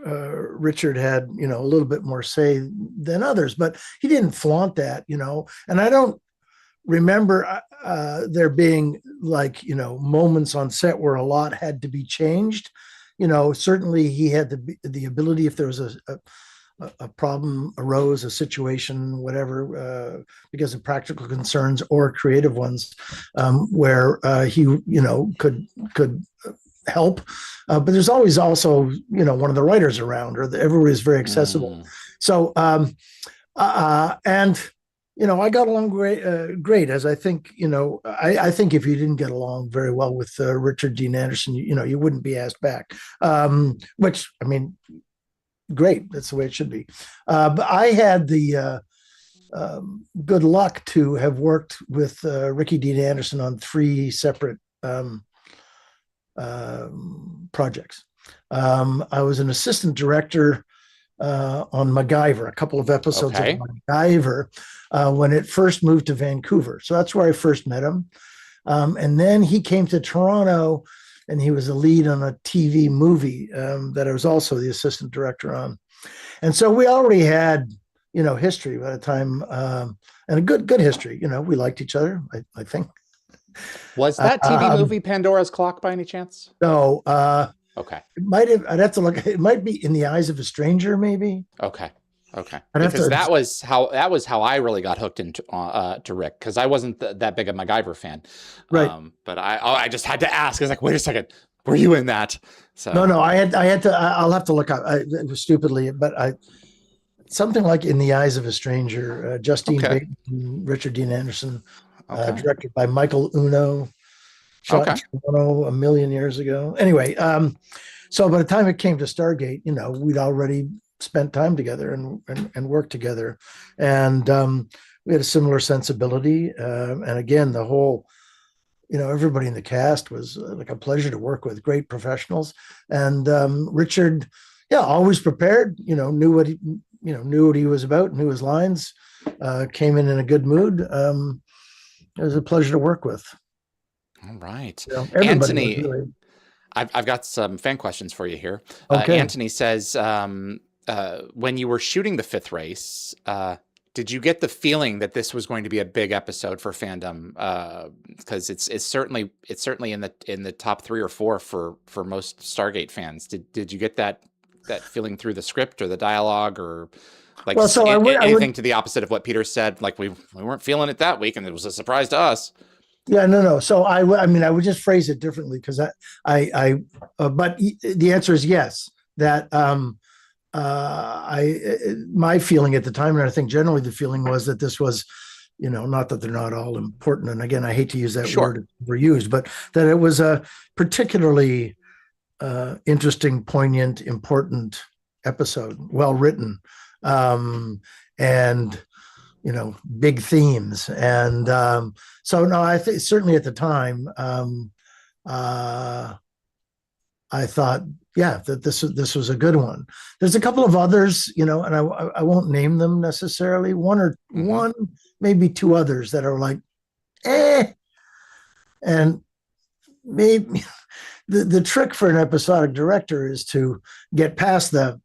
Richard had, a little bit more say than others, but he didn't flaunt that, and I don't remember there being moments on set where a lot had to be changed. Certainly he had the ability, if there was a problem arose, a situation, whatever, because of practical concerns or creative ones, where he, could help. But there's always also, one of the writers around, or everybody's very accessible. So, and I got along great, as I think, I think if you didn't get along very well with Richard Dean Anderson, you wouldn't be asked back, which, I mean, great. That's the way it should be. But I had the good luck to have worked with Ricky Dean Anderson on 3 separate projects. I was an assistant director on MacGyver, a couple of episodes of MacGyver when it first moved to Vancouver. So that's where I first met him. And then he came to Toronto, and he was a lead on a TV movie that I was also the assistant director on. And so we already had, history by the time, and a good history. We liked each other, I think. Was that TV movie Pandora's Clock by any chance? No. Okay. It might have. I'd have to look. It might be In the Eyes of a Stranger, maybe. Okay. Because that was how I really got hooked into to Rick, because I wasn't that big a MacGyver fan. Right. But I just had to ask. I was like, wait a second, were you in that? So no, I had to. I'll have to look up. It was stupidly, but something like In the Eyes of a Stranger. Justine Bateman, Richard Dean Anderson, directed by Michael Uno. Shot in Toronto a million years ago. Anyway, so by the time it came to Stargate, we'd already spent time together and worked together, and we had a similar sensibility. And again, the whole, everybody in the cast was like a pleasure to work with. Great professionals, and Richard, always prepared. Knew what he was about, knew his lines. Came in a good mood. It was a pleasure to work with. All right. Anthony, really... I've got some fan questions for you here. Okay. Anthony says, when you were shooting the 5th race, did you get the feeling that this was going to be a big episode for fandom? Because it's certainly in the top 3 or 4 for most Stargate fans. Did you get that feeling through the script or the dialogue, or anything to the opposite of what Peter said? Like we weren't feeling it that week, and it was a surprise to us. Yeah, no. So I would just phrase it differently, because but the answer is yes. That my feeling at the time, and I think generally the feeling was that this was, not that they're not all important. And again, I hate to use that word overused, but that it was a particularly interesting, poignant, important episode, well written, and big themes. And so no, I think certainly at the time, I thought, that this was a good one. There's a couple of others, and I won't name them necessarily. One, maybe 2 others that are like, and maybe the trick for an episodic director is to get past the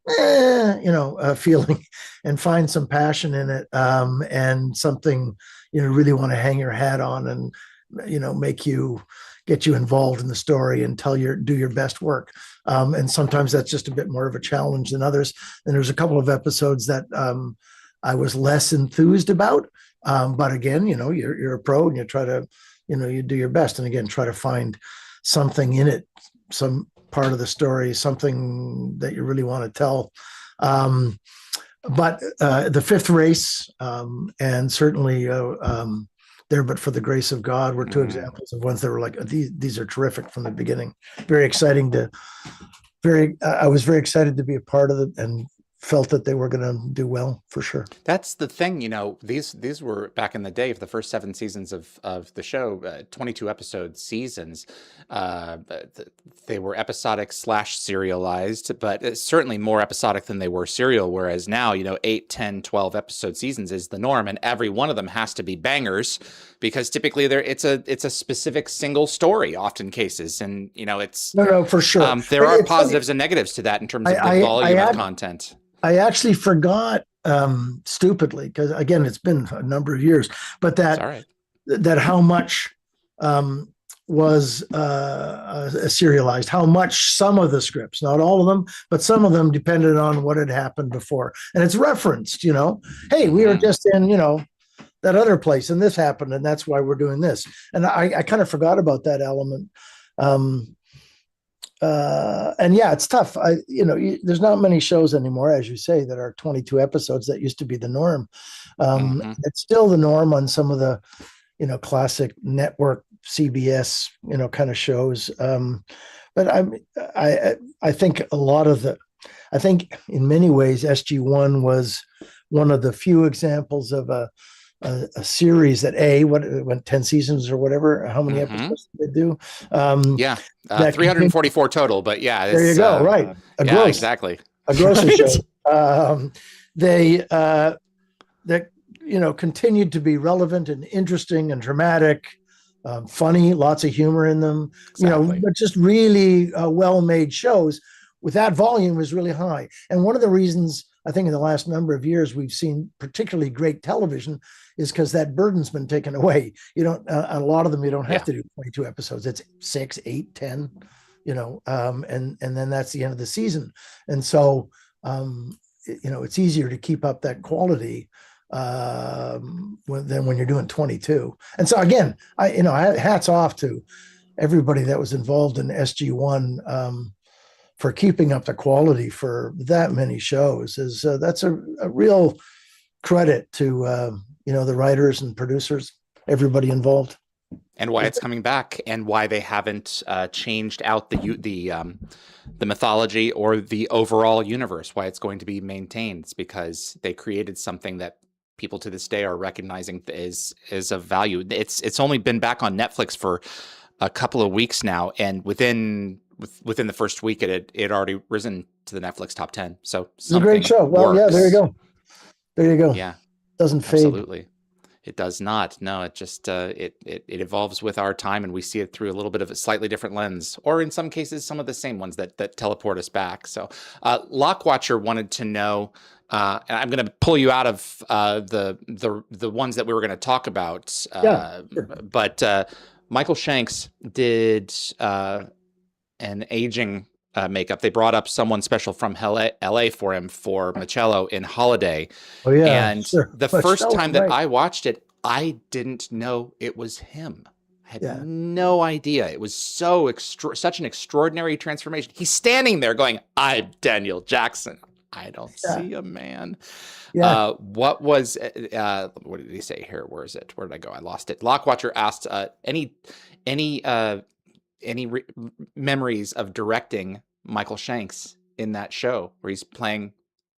feeling and find some passion in it, and something really want to hang your hat on, and get you involved in the story and do your best work. And sometimes that's just a bit more of a challenge than others. And there's a couple of episodes that I was less enthused about, but again, you're a pro, and you try to you do your best, and again try to find something in it, some part of the story, something that you really want to tell. but the Fifth Race, and certainly There But for the Grace of God were two examples of ones that were like, these are terrific from the beginning. Very exciting I was very excited to be a part of it and felt that they were going to do well for sure. That's the thing, these were back in the day of the first 7 seasons of the show, 22 episode seasons. They were episodic / serialized, but certainly more episodic than they were serial. Whereas now, 8, 10, 12 episode seasons is the norm, and every one of them has to be bangers because typically it's a specific single story, often cases, and it's no for sure. There are positives and negatives to that in terms of the volume of content. I actually forgot stupidly, because again, it's been a number of years, but that how much was serialized, how much some of the scripts, not all of them, but some of them depended on what had happened before. And it's referenced, hey, we were just in, that other place and this happened and that's why we're doing this. And I kind of forgot about that element. And yeah, it's tough. There's not many shows anymore, as you say, that are 22 episodes. That used to be the norm. It's still the norm on some of the, classic network CBS, kind of shows. But I think I think in many ways, SG-1 was one of the few examples of a series that went 10 seasons or whatever. How many episodes did they do? 344 total, but yeah. There you go. Right. Exactly. A grocery show. That continued to be relevant and interesting and dramatic, funny, lots of humor in them, but just really well-made shows with that volume is really high. And one of the reasons I think in the last number of years we've seen particularly great television is because that burden's been taken away. You don't, a lot of them, you don't have to do 22 episodes. It's 6, 8, 10, and then that's the end of the season. And so, it's easier to keep up that quality than when you're doing 22. And so again, I hats off to everybody that was involved in SG-1 for keeping up the quality for that many shows. That's a real credit to the writers and producers, everybody involved, and why it's coming back, and why they haven't changed out the mythology or the overall universe. Why it's going to be maintained. It's because they created something that people to this day are recognizing is of value. It's only been back on Netflix for a couple of weeks now, and within the first week, it had already risen to the Netflix top 10. So it's a great show. Well, yeah, there you go. Yeah. Doesn't fade. Absolutely. It does not. No, it just it evolves with our time, and we see it through a little bit of a slightly different lens, or in some cases, some of the same ones that teleport us back. So, Lockwatcher wanted to know, and I'm going to pull you out of the ones that we were going to talk about. Sure. But Michael Shanks did an aging makeup. They brought up someone special from LA for him for Michello in Holiday. Oh yeah. And the first time that I watched it, I didn't know it was him. I had no idea. It was such an extraordinary transformation. He's standing there going, "I'm Daniel Jackson. I don't see a man." Yeah. What did he say here? Where is it? Where did I go? I lost it. Lockwatcher asked any memories of directing Michael Shanks in that show where he's playing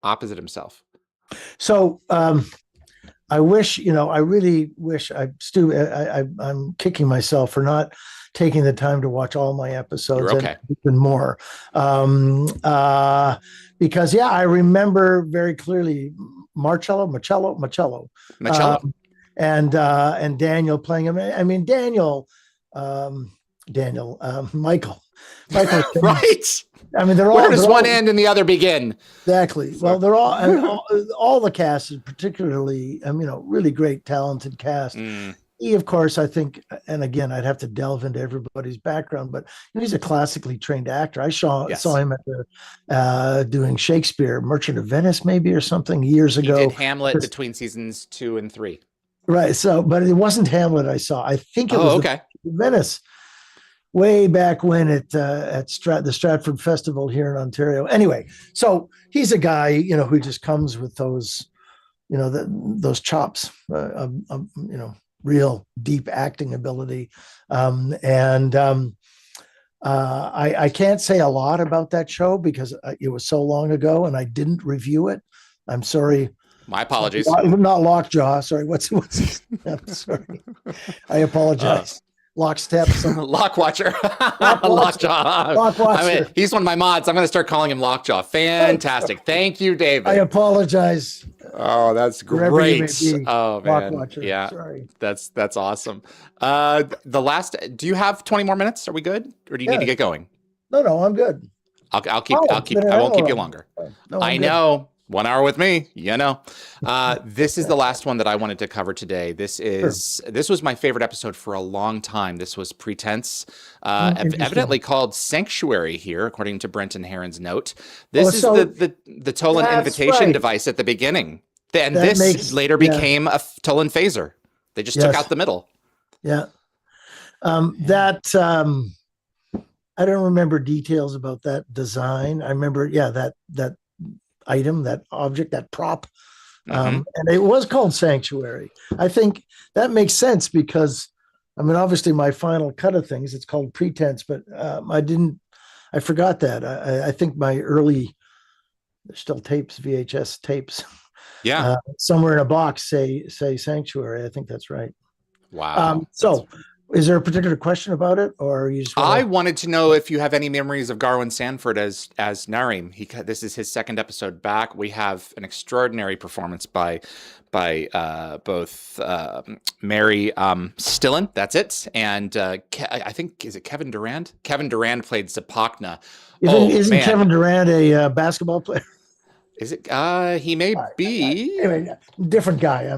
opposite himself? So I really wish I'm kicking myself for not taking the time to watch all my episodes. Okay. And even more. Because I remember very clearly Michello. And Daniel playing him. I mean, Michael, right? I mean, where does one end and the other begin? Exactly. Well, they're all the cast is particularly, really great, talented cast. He, of course, I think, and again, I'd have to delve into everybody's background, but he's a classically trained actor. I saw him at doing Shakespeare, Merchant of Venice, maybe, or something years ago. He did Hamlet between seasons 2 and 3. Right. So, but it wasn't Hamlet I saw. I think it was okay. Venice. way back when at the Stratford Festival here in Ontario. Anyway, so he's a guy, who just comes with those, those chops, real deep acting ability. I can't say a lot about that show because it was so long ago and I didn't review it. I'm sorry. My apologies. Not Lockjaw. Sorry. What's I'm sorry. I apologize. Lockstep. Lockwatcher. Lockjaw. Lockwatcher. I mean, he's one of my mods. I'm going to start calling him Lockjaw. Fantastic. Thank you, David. I apologize. Oh, that's great. Oh, man. Lockwatcher. Yeah. Sorry. That's awesome. Do you have 20 more minutes? Are we good? Or do you need to get going? No, I'm good. I won't keep you longer. No, I know. 1 hour with me, This is the last one that I wanted to cover today. This was my favorite episode for a long time. This was Pretense, evidently called Sanctuary here, according to Brenton Heron's note. This is the Tollan invitation device at the beginning. And this later became a Tollan phaser. They just took out the middle. Yeah. I don't remember details about that design. I remember, that item, that object, that prop. And it was called Sanctuary. I think that makes sense because, obviously my final cut of things, it's called Pretense, but I forgot that. I think my early, there's still tapes, VHS tapes. Yeah. Somewhere in a box say Sanctuary. I think that's right. Wow. Is there a particular question about it, or you just? I wanted to know if you have any memories of Garwin Sanford as Narim. This is his second episode back. We have an extraordinary performance by both Mary Stillen, that's it, and I think, is it Kevin Durand? Kevin Durand played Zapokna. Isn't Kevin Durand a basketball player? Is it? He may be. Anyway, different guy.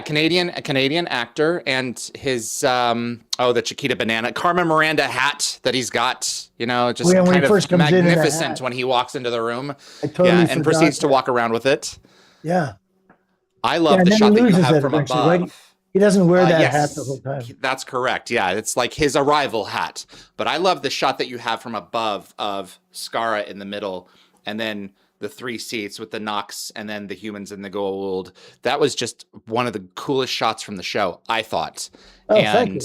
Canadian actor, and his the Chiquita Banana Carmen Miranda hat that he's got. Just kind of magnificent when he walks into the room. And proceeds to walk around with it. Yeah, I love the shot that you have from above. Right? He doesn't wear that hat the whole time. That's correct. Yeah, it's like his arrival hat. But I love the shot that you have from above of Skara in the middle, and then the three seats with the Nox and then the humans in the gold. That was just one of the coolest shots from the show, I thought. Thank you.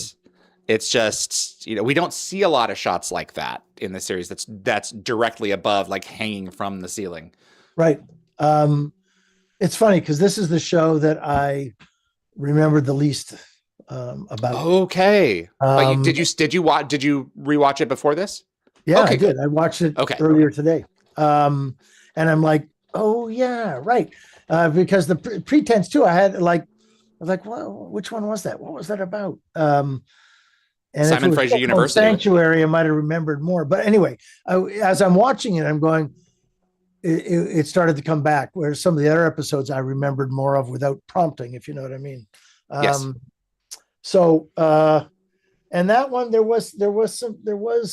It's just, we don't see a lot of shots like that in the series. That's directly above, like hanging from the ceiling. Right. It's funny because this is the show that I remembered the least about. Okay. But did you rewatch it before this? Yeah, okay, I did. I watched it earlier today. And I'm like, oh yeah, right. Because the Pretense too, I was like, well, which one was that? What was that about? And Simon Fraser University. Sanctuary, I might have remembered more. But anyway, as I'm watching it, I'm going, it started to come back, where some of the other episodes I remembered more of without prompting, if you know what I mean. Yes. And that one, there was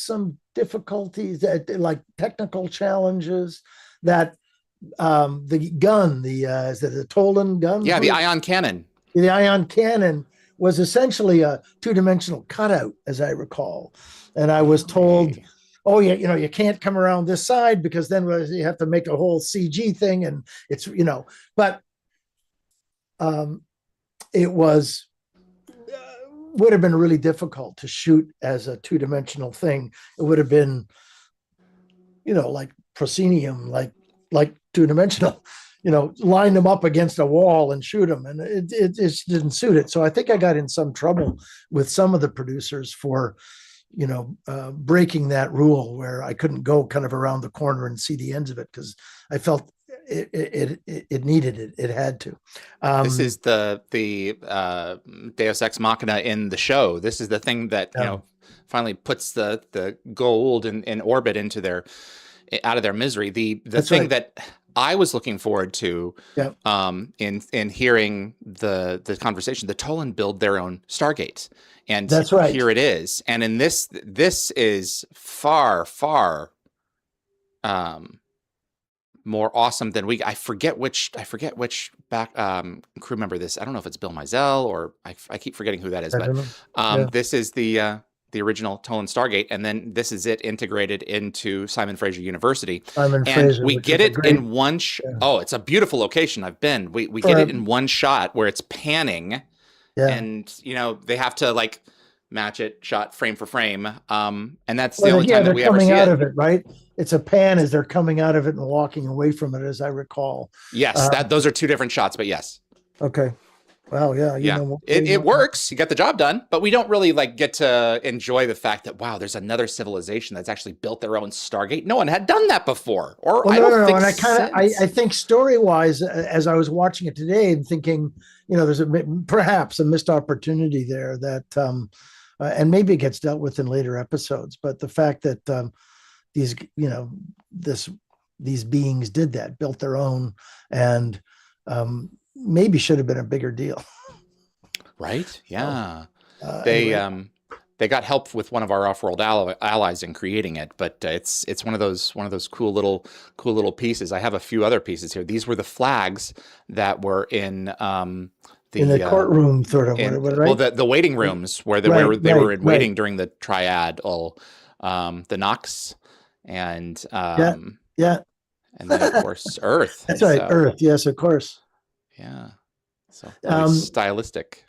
some difficulties, like technical challenges. That the gun, is it a Tollan gun? Yeah, the ion cannon. The ion cannon was essentially a two-dimensional cutout, as I recall. And I was told, you can't come around this side because then you have to make a whole CG thing, and it's but it would have been really difficult to shoot as a two-dimensional thing. It would have been, like proscenium, like two-dimensional, line them up against a wall and shoot them. And it just didn't suit it. So I think I got in some trouble with some of the producers for, breaking that rule where I couldn't go kind of around the corner and see the ends of it, because I felt it needed it. It had to. This is the Deus Ex Machina in the show. This is the thing that finally puts the gold in orbit out of their misery. The thing that I was looking forward to in hearing the conversation, the Tollan build their own Stargate, and that's right. Here it is, and in this is far more awesome than I forget which back crew member this. I don't know if it's Bill Mizell or I keep forgetting who that is, but this is the the original Tollan Stargate, and then this is it integrated into Simon Fraser University. Simon And Fraser, we which get is a it great, in one oh, it's a beautiful location. I've been. We get for it in one shot where it's panning, yeah. and they have to like match it shot frame for frame. And that's the Well, only time that they're we ever coming see out it. of it, right? It's a pan as they're coming out of it and walking away from it, as I recall. Yes, those are two different shots, but yes. Okay. Well, yeah, Yeah, it works. You got the job done, but we don't really like get to enjoy the fact that, wow, there's another civilization that's actually built their own Stargate. No one had done that before, or well, I don't think. And I think story-wise, as I was watching it today and thinking, there's perhaps a missed opportunity there that, and maybe it gets dealt with in later episodes. But the fact that these, these beings did that, built their own, and maybe should have been a bigger deal. Right? Yeah. Anyway. They got help with one of our off-world allies in creating it, but it's one of those cool little pieces. I have a few other pieces here. These were the flags that were in the courtroom, sort of, right? Well, the waiting rooms where they were waiting during the triad, the Nox, and yeah, and then of course Earth. That's right, Earth. Yes, of course. Yeah. So very stylistic.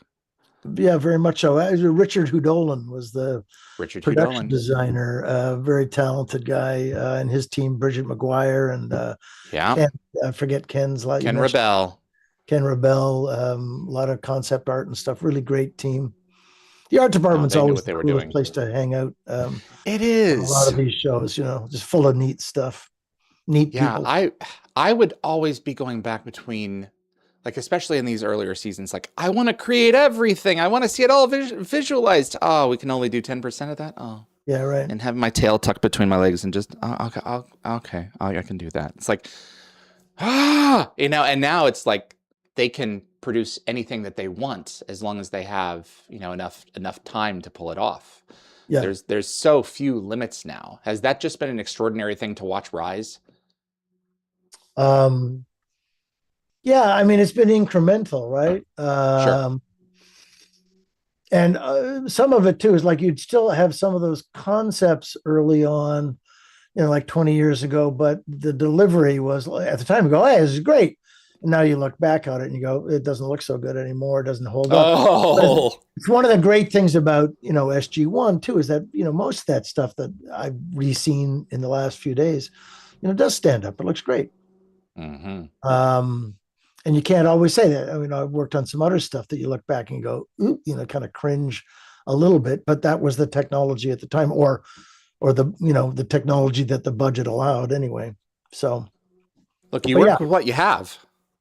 Yeah, very much so. Richard Houdolan was the production Houdolan designer, very talented guy, and his team, Bridget McGuire and I forget Ken's last Ken Rebel. Ken Rebel, a lot of concept art and stuff. Really great team. The art department's always the coolest place to hang out. It is. A lot of these shows, just full of neat stuff. Neat people. I would always be going back between, like, especially in these earlier seasons, like, I want to create everything. I want to see it all visualized. Oh, we can only do 10% of that. Oh, yeah, right. And have my tail tucked between my legs and just, okay, I can do that. It's like, and now it's like they can produce anything that they want as long as they have, enough time to pull it off. Yeah. There's so few limits now. Has that just been an extraordinary thing to watch rise? Yeah, I mean, it's been incremental, right? Sure. And some of it too is like you'd still have some of those concepts early on, like 20 years ago, but the delivery was at the time you go, hey, this is great. And now you look back on it and you go, it doesn't look so good anymore. It doesn't hold up. Oh, it's one of the great things about, SG-1 too, is that, most of that stuff that I've re-seen in the last few days, does stand up. It looks great. Mm-hmm. And you can't always say that. I mean, I've worked on some other stuff that you look back and you go, ooh, kind of cringe a little bit, but that was the technology at the time, or the technology that the budget allowed anyway. So look, you work with what you have.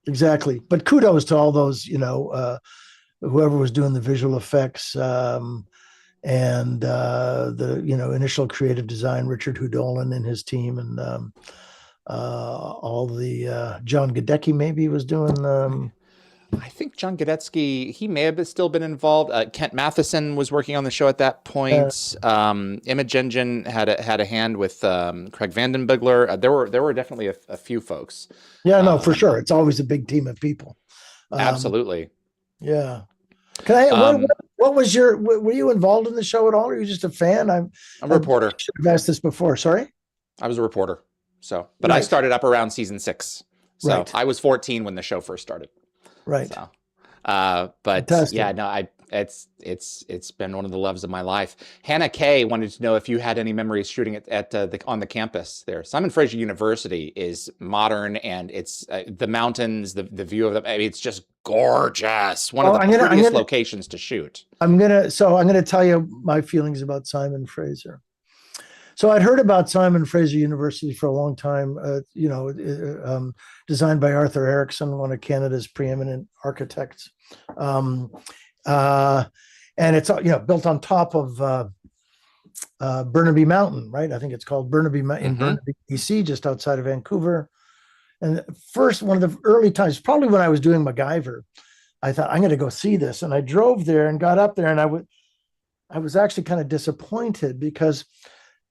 Exactly. But kudos to all those, whoever was doing the visual effects, and the, initial creative design, Richard Houdolan and his team, and all the John Gadecki maybe was doing. I think John Gadecki, he may have still been involved. Kent Matheson was working on the show at that point. Imogen had a hand with Craig Vandenbigler. There were definitely a few folks. Yeah, no, for sure. It's always a big team of people. Absolutely. Yeah. Can I? What was were you involved in the show at all, or are you just a fan? I'm a reporter. I should have asked this before. Sorry. I was a reporter. So, but I started up around season 6. So I was 14 when the show first started. Right. So, but fantastic. Yeah, no, it's been one of the loves of my life. Hannah Kay wanted to know if you had any memories shooting on the campus there. Simon Fraser University is modern, and it's the mountains, the view of them. I mean, it's just gorgeous. One of the prettiest locations to shoot. I'm gonna tell you my feelings about Simon Fraser. So I'd heard about Simon Fraser University for a long time, designed by Arthur Erickson, one of Canada's preeminent architects. And it's, built on top of Burnaby Mountain, right? I think it's called Burnaby in Burnaby, BC, just outside of Vancouver. And first, one of the early times, probably when I was doing MacGyver, I thought, I'm going to go see this. And I drove there and got up there, and I was actually kind of disappointed because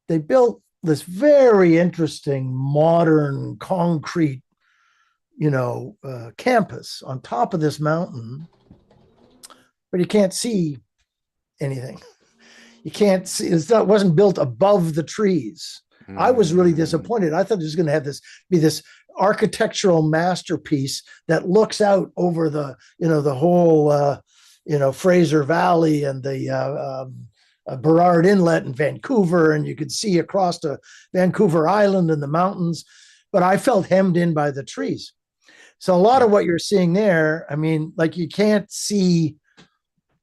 they built this very interesting modern concrete, campus on top of this mountain, but you can't see anything. you can't see. It wasn't built above the trees. I was really disappointed. I thought it was going to have this architectural masterpiece that looks out over the whole Fraser Valley and the Burrard Inlet in Vancouver, and you could see across to Vancouver Island and the mountains. But I felt hemmed in by the trees. So a lot of what you're seeing there, I mean, like you can't see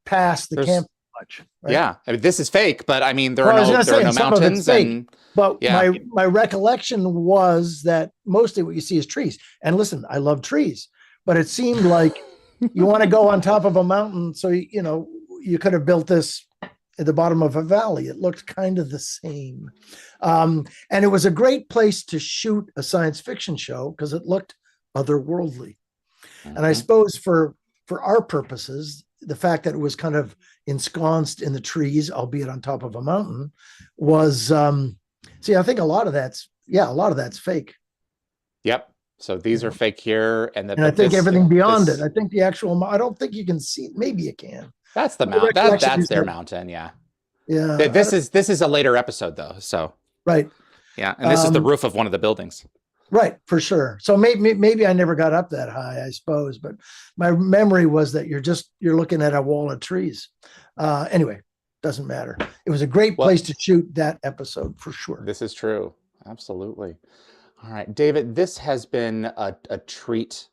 past the camp much. Right? Yeah, I mean, this is fake, but I mean, there are no mountains, and but my recollection was that mostly what you see is trees. And listen, I love trees, but it seemed like you want to go on top of a mountain, so you could have built this at the bottom of a valley. It looked kind of the same, and it was a great place to shoot a science fiction show because it looked otherworldly. Mm-hmm. And I suppose for our purposes, the fact that it was kind of ensconced in the trees, albeit on top of a mountain, was I think a lot of that's fake. Yep. So these are fake here, and I think everything beyond it. I think the actual. I don't think you can see. Maybe you can. That's the mountain. That's their mountain. Yeah. Yeah. This is a later episode though. So. Right. Yeah, and this is the roof of one of the buildings. Right, for sure. So maybe I never got up that high, I suppose, but my memory was that you're looking at a wall of trees. Anyway, doesn't matter. It was a great place to shoot that episode for sure. This is true. Absolutely. All right, David, this has been a treat.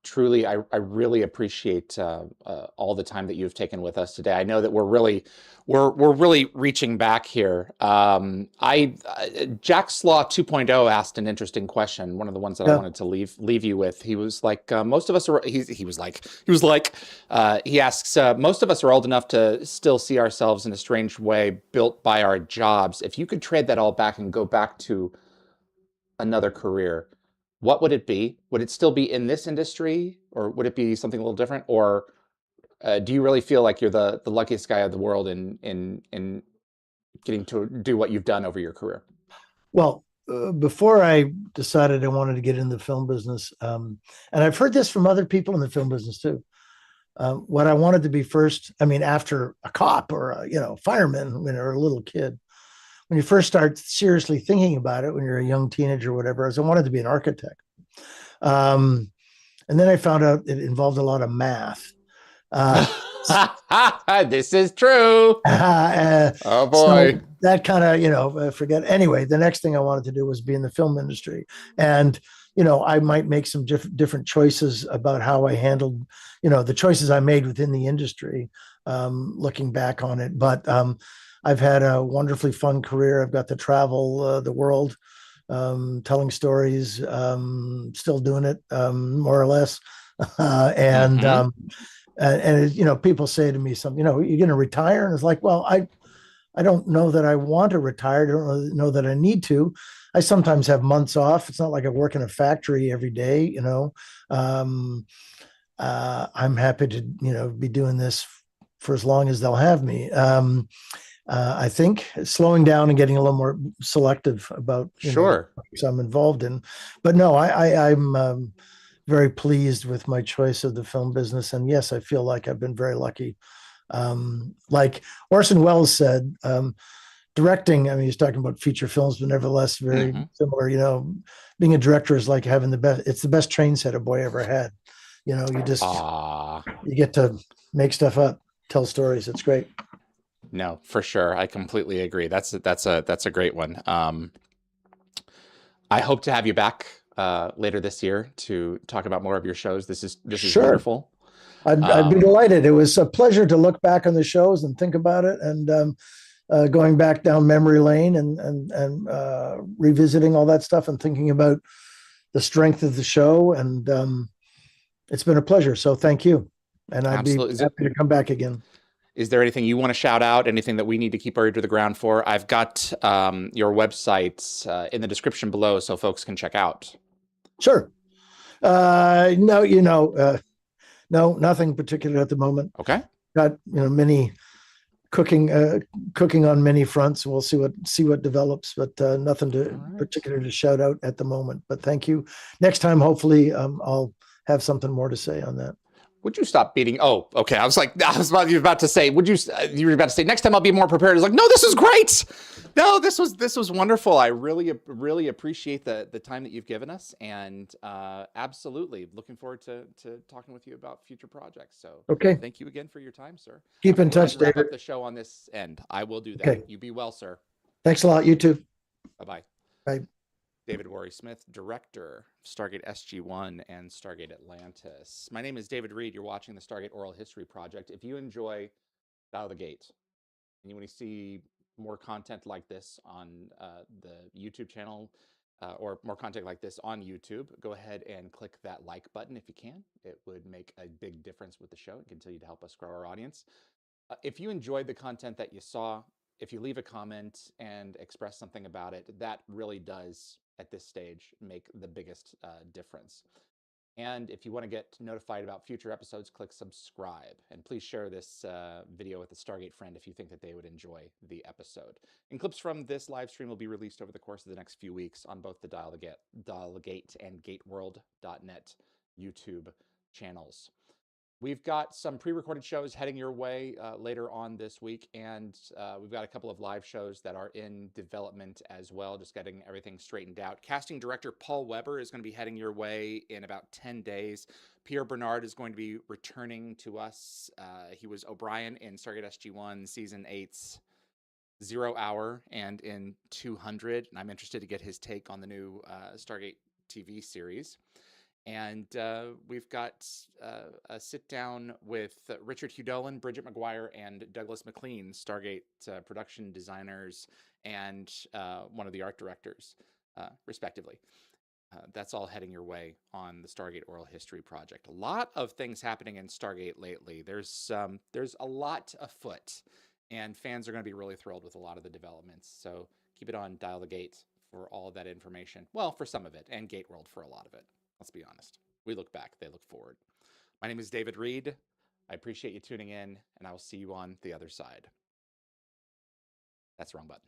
Truly, I really appreciate all the time that you've taken with us today. I know that we're really reaching back here. Jack Slaw 2.0 asked an interesting question. One of the ones that I wanted to leave you with. He was like, most of us are. He asks, most of us are old enough to still see ourselves in a strange way built by our jobs. If you could trade that all back and go back to another career, what would it be? Would it still be in this industry, or would it be something a little different? Or do you really feel like you're the luckiest guy of the world in getting to do what you've done over your career? Well, before I decided I wanted to get in the film business, and I've heard this from other people in the film business too, what I wanted to be first, I mean, after a cop or a fireman when you're a little kid, when you first start seriously thinking about it, when you're a young teenager or whatever, I wanted to be an architect. And then I found out it involved a lot of math. This is true. Oh boy. So that kind of, forget. Anyway, the next thing I wanted to do was be in the film industry. And, I might make some different choices about how I handled, the choices I made within the industry, looking back on it. But, I've had a wonderfully fun career. I've got to travel the world, telling stories, still doing it, more or less. And people say to me something, you're going to retire? And it's like, well, I don't know that I want to retire. I don't know that I need to. I sometimes have months off. It's not like I work in a factory every day, I'm happy to, be doing this for as long as they'll have me. I think slowing down and getting a little more selective about what I'm involved in. But no, I'm very pleased with my choice of the film business. And yes, I feel like I've been very lucky. Like Orson Welles said, directing, I mean, he's talking about feature films, but nevertheless, very similar, being a director is like having it's the best train set a boy ever had. You get to make stuff up, tell stories. It's great. No, for sure. I completely agree. That's a great one. I hope to have you back later this year to talk about more of your shows. This is wonderful. I'd be delighted. It was a pleasure to look back on the shows and think about it, and going back down memory lane and revisiting all that stuff and thinking about the strength of the show. And it's been a pleasure. So thank you. And I'd be happy to come back again. Is there anything you want to shout out? Anything that we need to keep our ear to the ground for? I've got your websites in the description below so folks can check out. Sure. No, nothing particular at the moment. Okay. Got, many cooking on many fronts. We'll see what develops, but nothing particular to shout out at the moment. But thank you. Next time, hopefully, I'll have something more to say on that. Would you stop beating? Oh, okay. I was about to say, you were about to say, next time I'll be more prepared. It's like, no, this is great. No, this was wonderful. I really appreciate the time that you've given us, and absolutely looking forward to talking with you about future projects. So, Okay. thank you again for your time, sir. Keep in touch, Wrap David. up the show on this end. I will do that. Okay. You be well, sir. Thanks a lot. You too. Bye-bye. Bye. David Warry-Smith, director of Stargate SG-1 and Stargate Atlantis. My name is David Reed. You're watching the Stargate Oral History Project. If you enjoy Dial the Gate and you want to see more content like this on the YouTube channel or more content like this on YouTube, go ahead and click that like button if you can. It would make a big difference with the show and continue to help us grow our audience. If you enjoyed the content that you saw, if you leave a comment and express something about it, that really does, at this stage, make the biggest difference. And if you want to get notified about future episodes, click subscribe. And please share this video with a Stargate friend if you think that they would enjoy the episode. And clips from this live stream will be released over the course of the next few weeks on both the Dial the Gate and GateWorld.net YouTube channels. We've got some pre-recorded shows heading your way later on this week, and we've got a couple of live shows that are in development as well, just getting everything straightened out. Casting director Paul Weber is going to be heading your way in about 10 days. Pierre Bernard is going to be returning to us. He was O'Brien in Stargate SG-1 Season 8's 0 Hour and in 200, and I'm interested to get his take on the new Stargate TV series. And we've got a sit-down with Richard Hugh, Bridget McGuire, and Douglas McLean, Stargate production designers and one of the art directors, respectively. That's all heading your way on the Stargate Oral History Project. A lot of things happening in Stargate lately. There's a lot afoot, and fans are going to be really thrilled with a lot of the developments. So keep it on Dial the Gate for all of that information. Well, for some of it, and Gate World for a lot of it. Let's be honest. We look back, they look forward. My name is David Reed. I appreciate you tuning in, and I will see you on the other side. That's the wrong button.